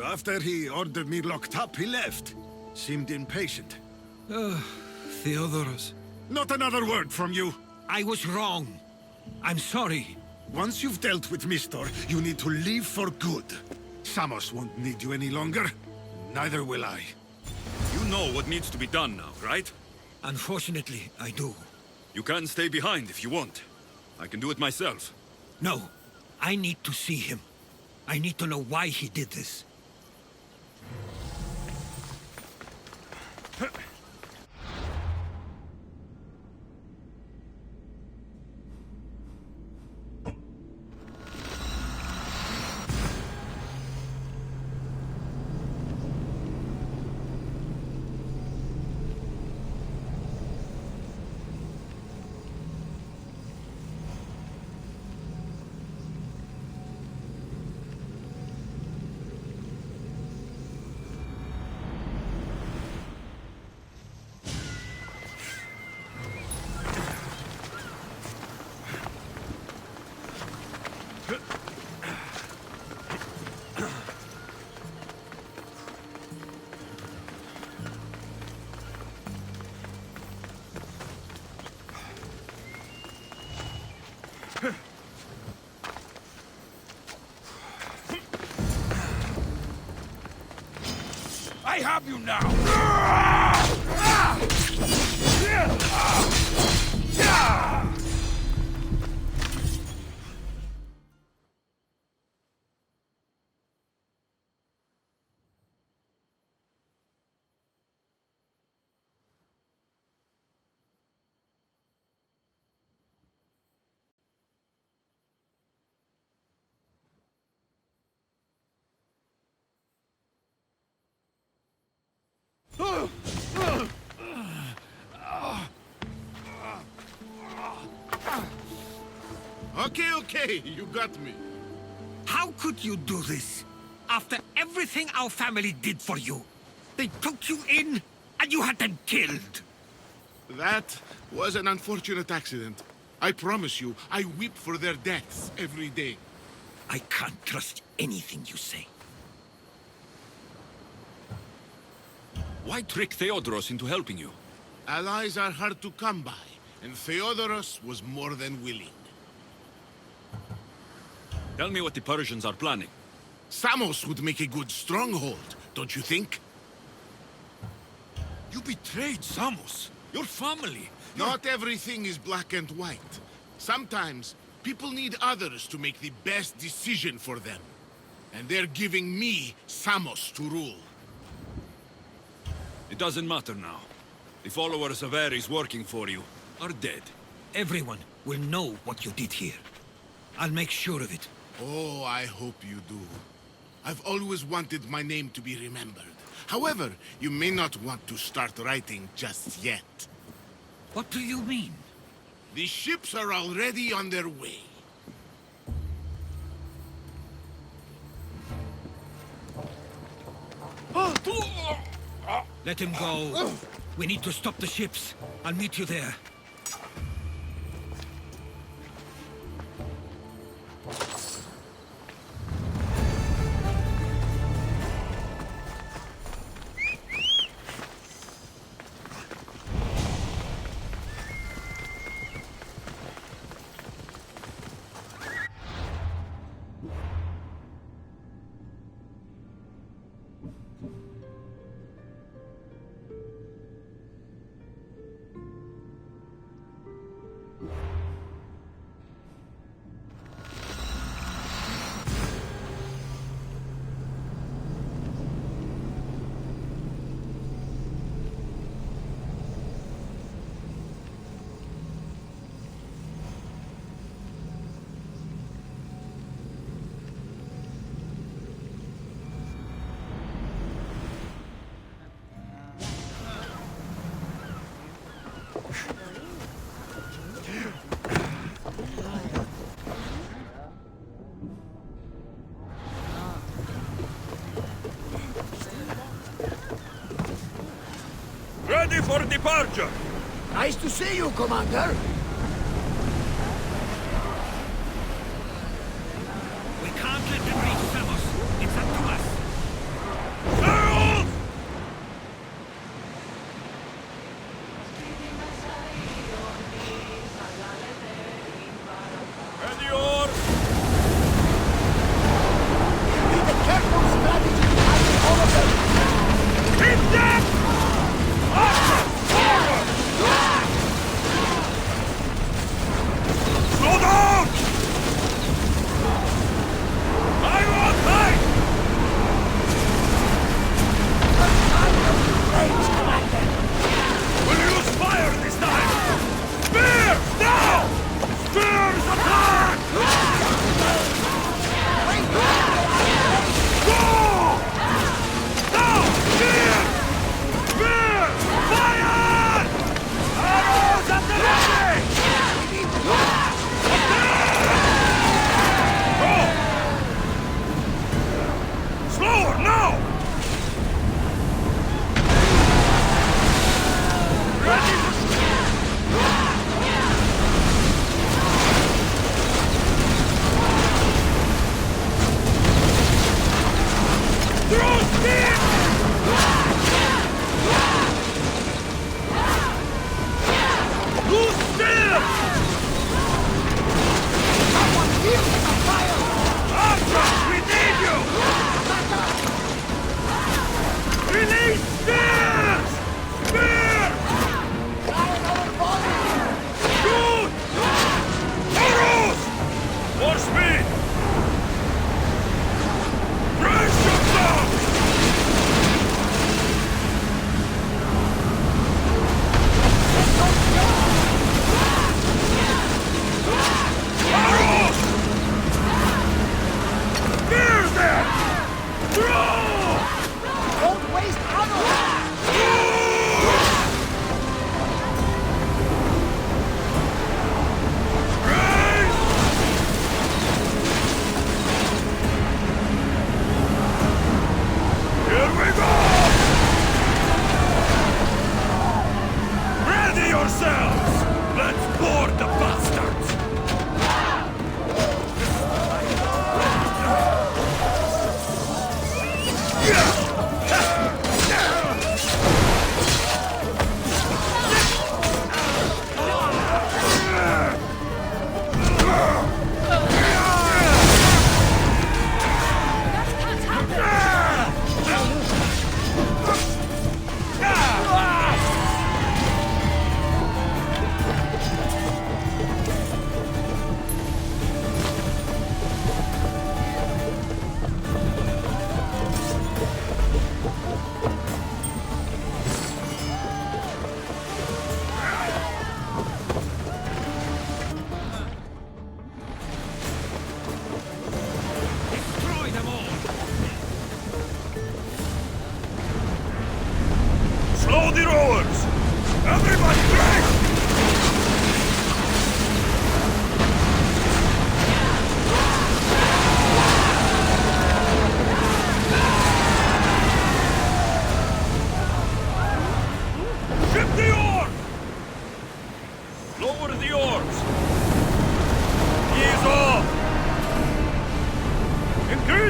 After he ordered me locked up, he left. Seemed impatient. Theodoros. Not another word from you! I was wrong. I'm sorry. Once you've dealt with Mistor, you need to leave for good. Samos won't need you any longer. Neither will I. You know what needs to be done now, right? Unfortunately, I do. You can stay behind if you want. I can do it myself. No. I need to see him. I need to know why he did this. I have you now! Okay, you got me. How could you do this? After everything our family did for you. They took you in, and you had them killed. That was an unfortunate accident. I promise you, I weep for their deaths every day. I can't trust anything you say. Why trick Theodoros into helping you? Allies are hard to come by, and Theodoros was more than willing. Tell me what the Persians are planning. Samos would make a good stronghold, don't you think? You betrayed Samos, your family. Not everything is black and white. Sometimes, people need others to make the best decision for them. And they're giving me Samos to rule. It doesn't matter now. The followers of Ares working for you are dead. Everyone will know what you did here. I'll make sure of it. Oh, I hope you do. I've always wanted my name to be remembered. However, you may not want to start writing just yet. What do you mean? The ships are already on their way. Let him go. We need to stop the ships. I'll meet you there. Ready for departure! Nice to see you, Commander. We can't let them reach Samos. It's up to us.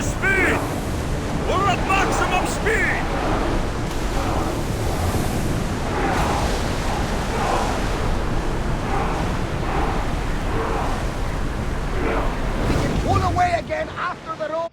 speed! We're at maximum speed! We can pull away again after the rope.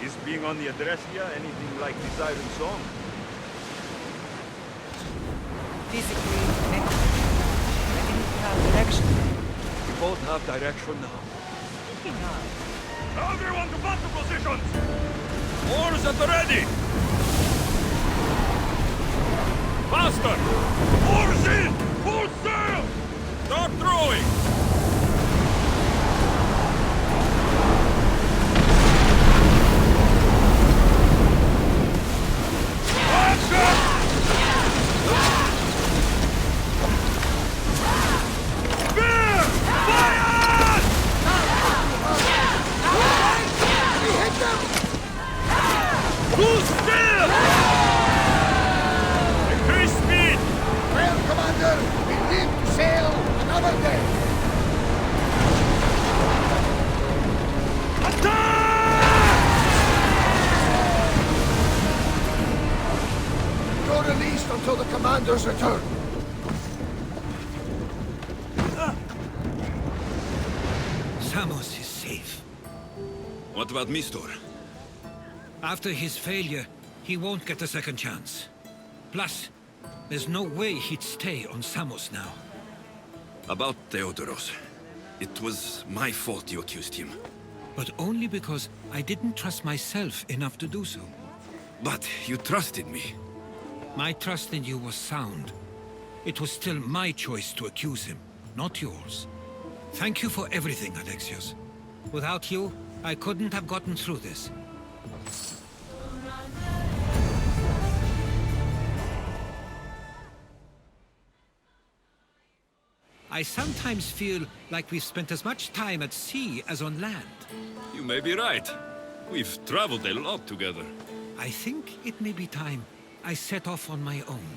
Is being on the Odyssey anything like the Siren Song? Physically, mentally. I didn't have direction. We both have direction now. Speaking of, Everyone to battle positions! Oars at the ready! Faster! Oars in! Full sail! Start throwing! Until the commander's return. Samos is safe. What about Mistor? After his failure, he won't get a second chance. Plus, there's no way he'd stay on Samos now. About Theodoros. It was my fault you accused him. But only because I didn't trust myself enough to do so. But you trusted me. My trust in you was sound. It was still my choice to accuse him, not yours. Thank you for everything, Alexios. Without you, I couldn't have gotten through this. I sometimes feel like we've spent as much time at sea as on land. You may be right. We've traveled a lot together. I think it may be time I set off on my own.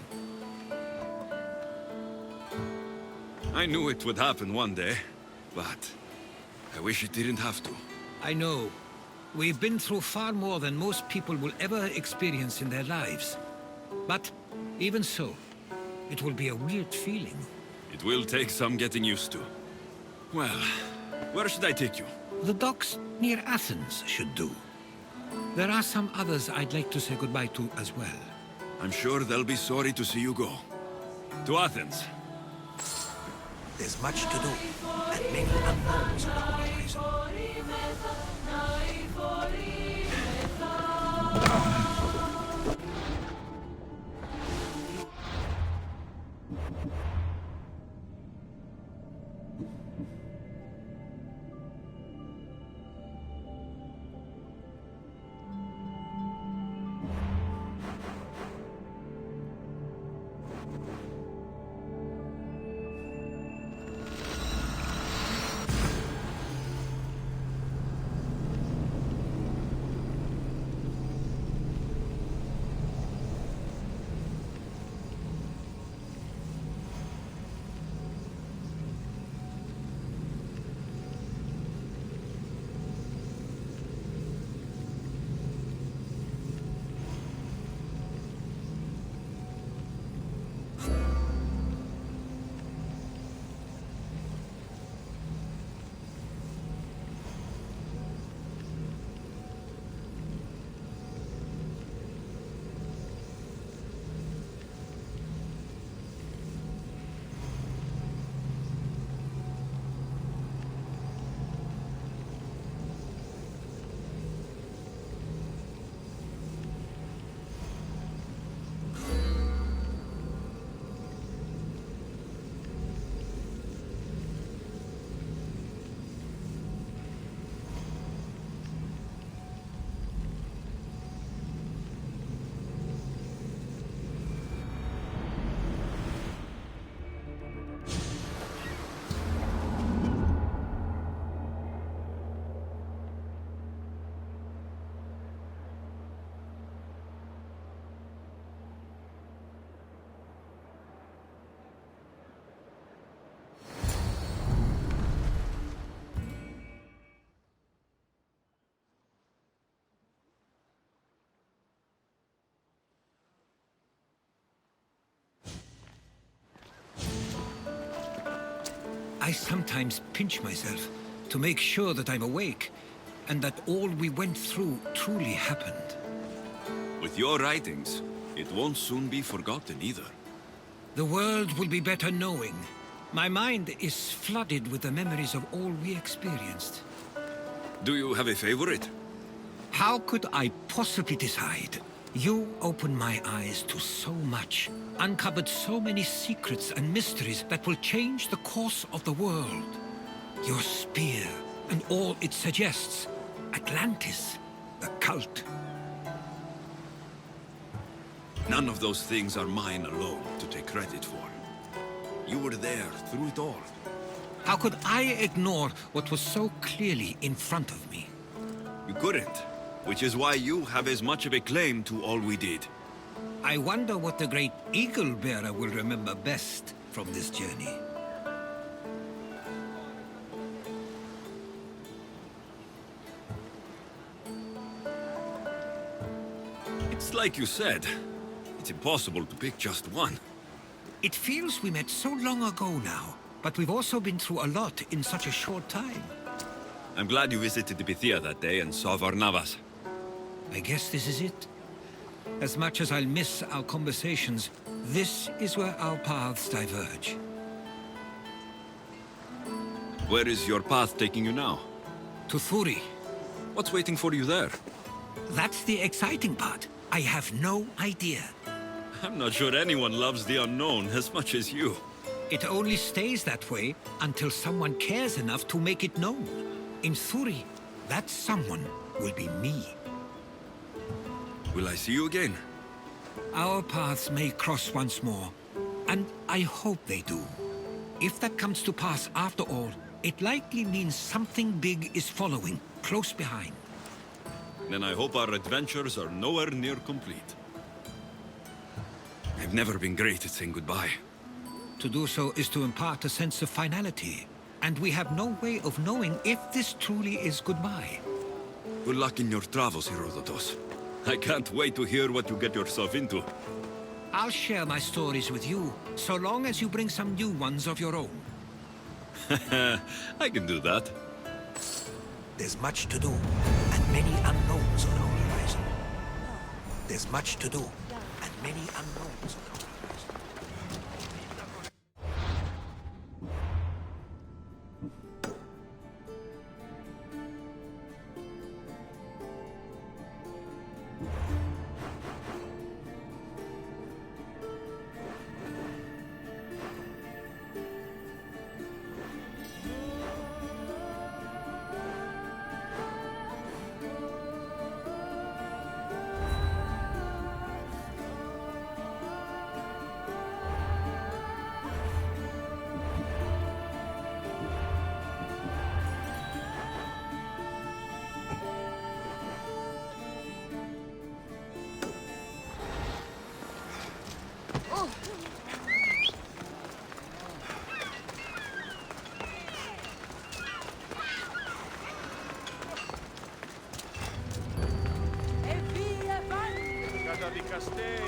I knew it would happen one day, but I wish it didn't have to. I know. We've been through far more than most people will ever experience in their lives. But even so, it will be a weird feeling. It will take some getting used to. Well, where should I take you? The docks near Athens should do. There are some others I'd like to say goodbye to as well. I'm sure they'll be sorry to see you go. To Athens. There's much to do, and many unknowns on the horizon. I sometimes pinch myself to make sure that I'm awake, and that all we went through truly happened. With your writings, it won't soon be forgotten either. The world will be better knowing. My mind is flooded with the memories of all we experienced. Do you have a favorite? How could I possibly decide? You opened my eyes to so much, uncovered so many secrets and mysteries that will change the course of the world. Your spear, and all it suggests. Atlantis, the cult. None of those things are mine alone to take credit for. You were there through it all. How could I ignore what was so clearly in front of me? You couldn't, which is why you have as much of a claim to all we did. I wonder what the great Eagle Bearer will remember best from this journey. It's like you said. It's impossible to pick just one. It feels we met so long ago now, but we've also been through a lot in such a short time. I'm glad you visited the Bithia that day and saw Varnavas. I guess this is it. As much as I'll miss our conversations, this is where our paths diverge. Where is your path taking you now? To Thuri. What's waiting for you there? That's the exciting part. I have no idea. I'm not sure anyone loves the unknown as much as you. It only stays that way until someone cares enough to make it known. In Thuri, that someone will be me. Will I see you again? Our paths may cross once more, and I hope they do. If that comes to pass after all, it likely means something big is following, close behind. Then I hope our adventures are nowhere near complete. I've never been great at saying goodbye. To do so is to impart a sense of finality, and we have no way of knowing if this truly is goodbye. Good luck in your travels, Herodotus. I can't wait to hear what you get yourself into. I'll share my stories with you, so long as you bring some new ones of your own. I can do that. There's much to do, and many unknowns on our horizon. There's much to do, and many unknowns on our horizon.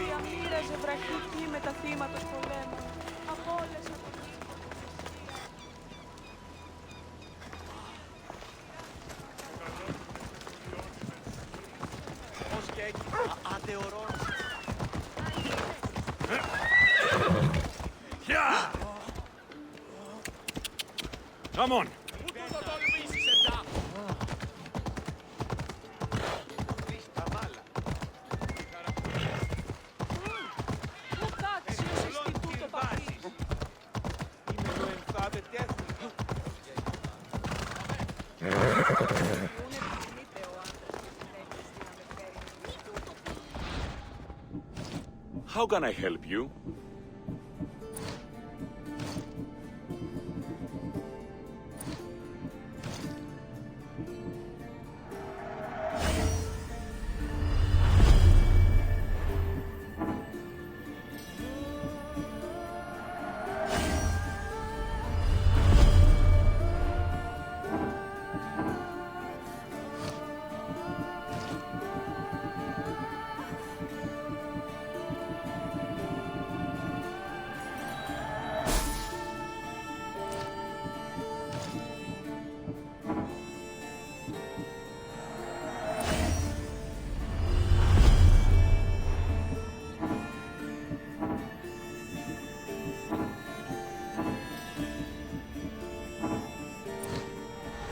Διαμοίραζε βραχή με τα θύματα πολέμου. Απόλυσα τον Πώς και έχει αδεορώνει. Come on! How can I help you?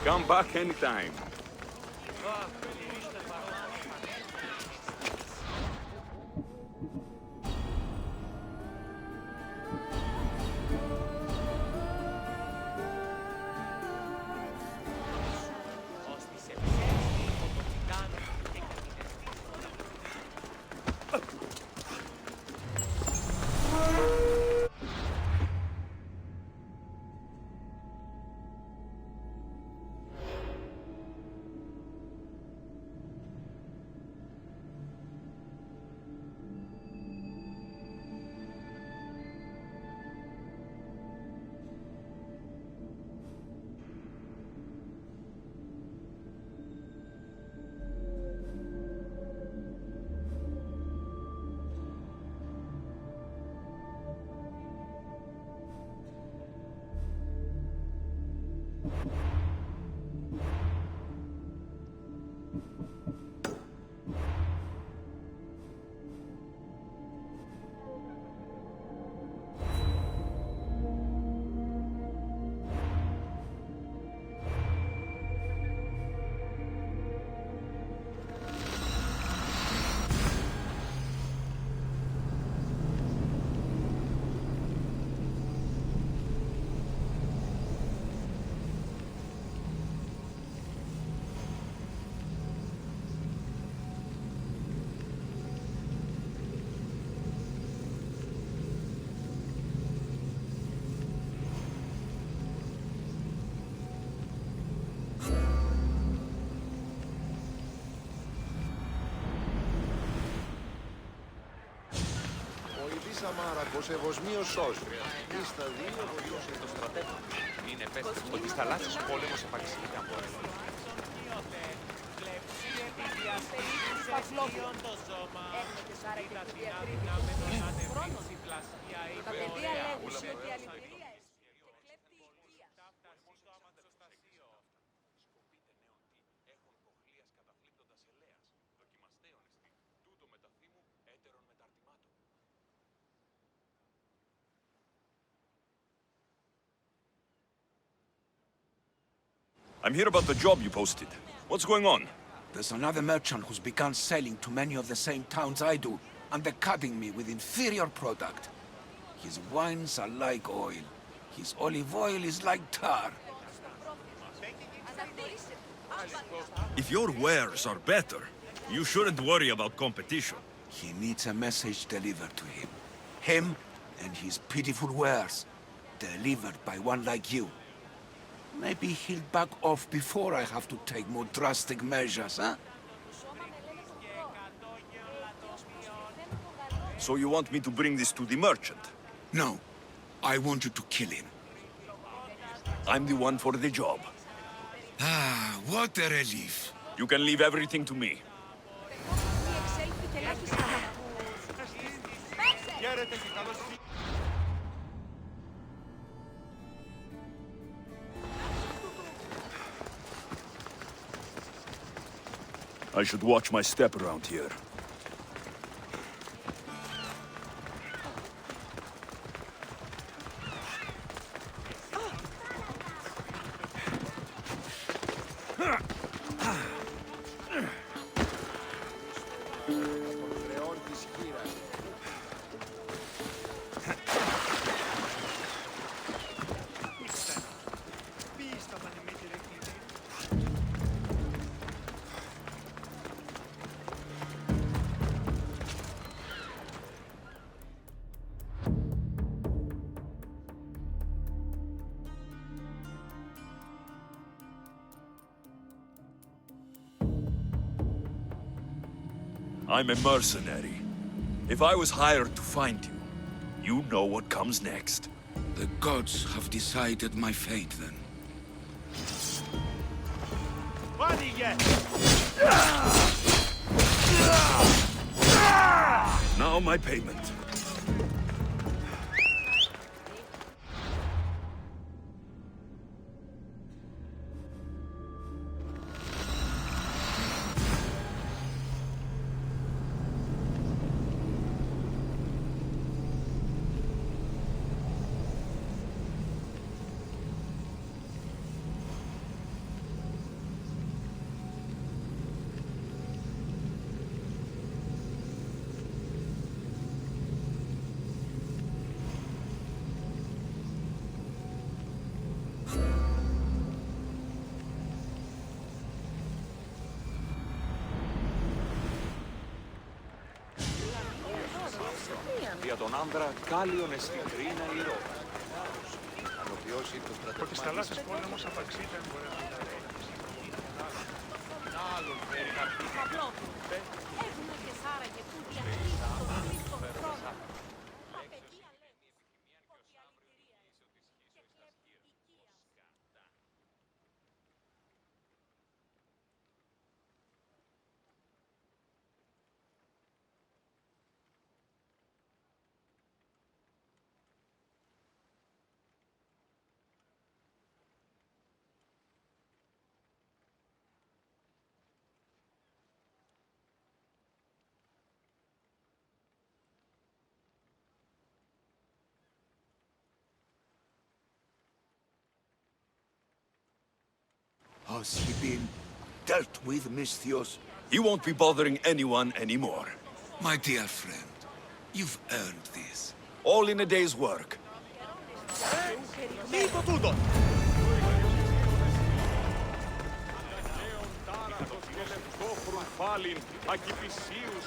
Come back anytime. Σαμάρακος ευοσμίως σώζει. Ή στα δύο βοηθούσε το στρατεύμα. Είναι πες ότι στα λάθη σου πόλεμος επαξηγείται από όλα. Τα παιδιά λέγουν ότι η αληθεία I'm here about the job you posted. What's going on? There's another merchant who's begun selling to many of the same towns I do, undercutting me with inferior product. His wines are like oil. His olive oil is like tar. If your wares are better, you shouldn't worry about competition. He needs a message delivered to him. Him and his pitiful wares, delivered by one like you. Maybe he'll back off before I have to take more drastic measures, huh? So you want me to bring this to the merchant? No. I want you to kill him. I'm the one for the job. Ah, what a relief. You can leave everything to me. I should watch my step around here. I'm a mercenary. If I was hired to find you, you know what comes next. The gods have decided my fate, then. Now my payment. Δια τον άνδρα κάλιον εστιν κρίνα ηρώ. Ανοποιώσει το στρατεύμα. Ότι στα λάθος πόλεμος απαξίτα εμπορεύματα. Άλλον φέρει να πει. Έχουμε και Σάρα και που διακρίνει τον Χρήστο χρόνο. Has he been dealt with, Misthios? He won't be bothering anyone anymore. My dear friend, you've earned this. All in a day's work. Τι το τούτο! Πάλιν, ακυπησίους.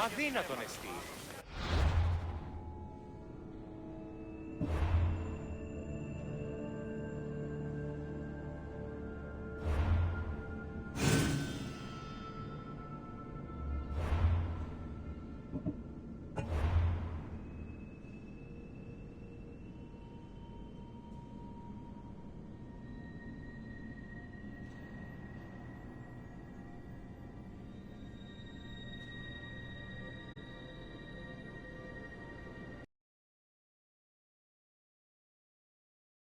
Αδύνατον εστί.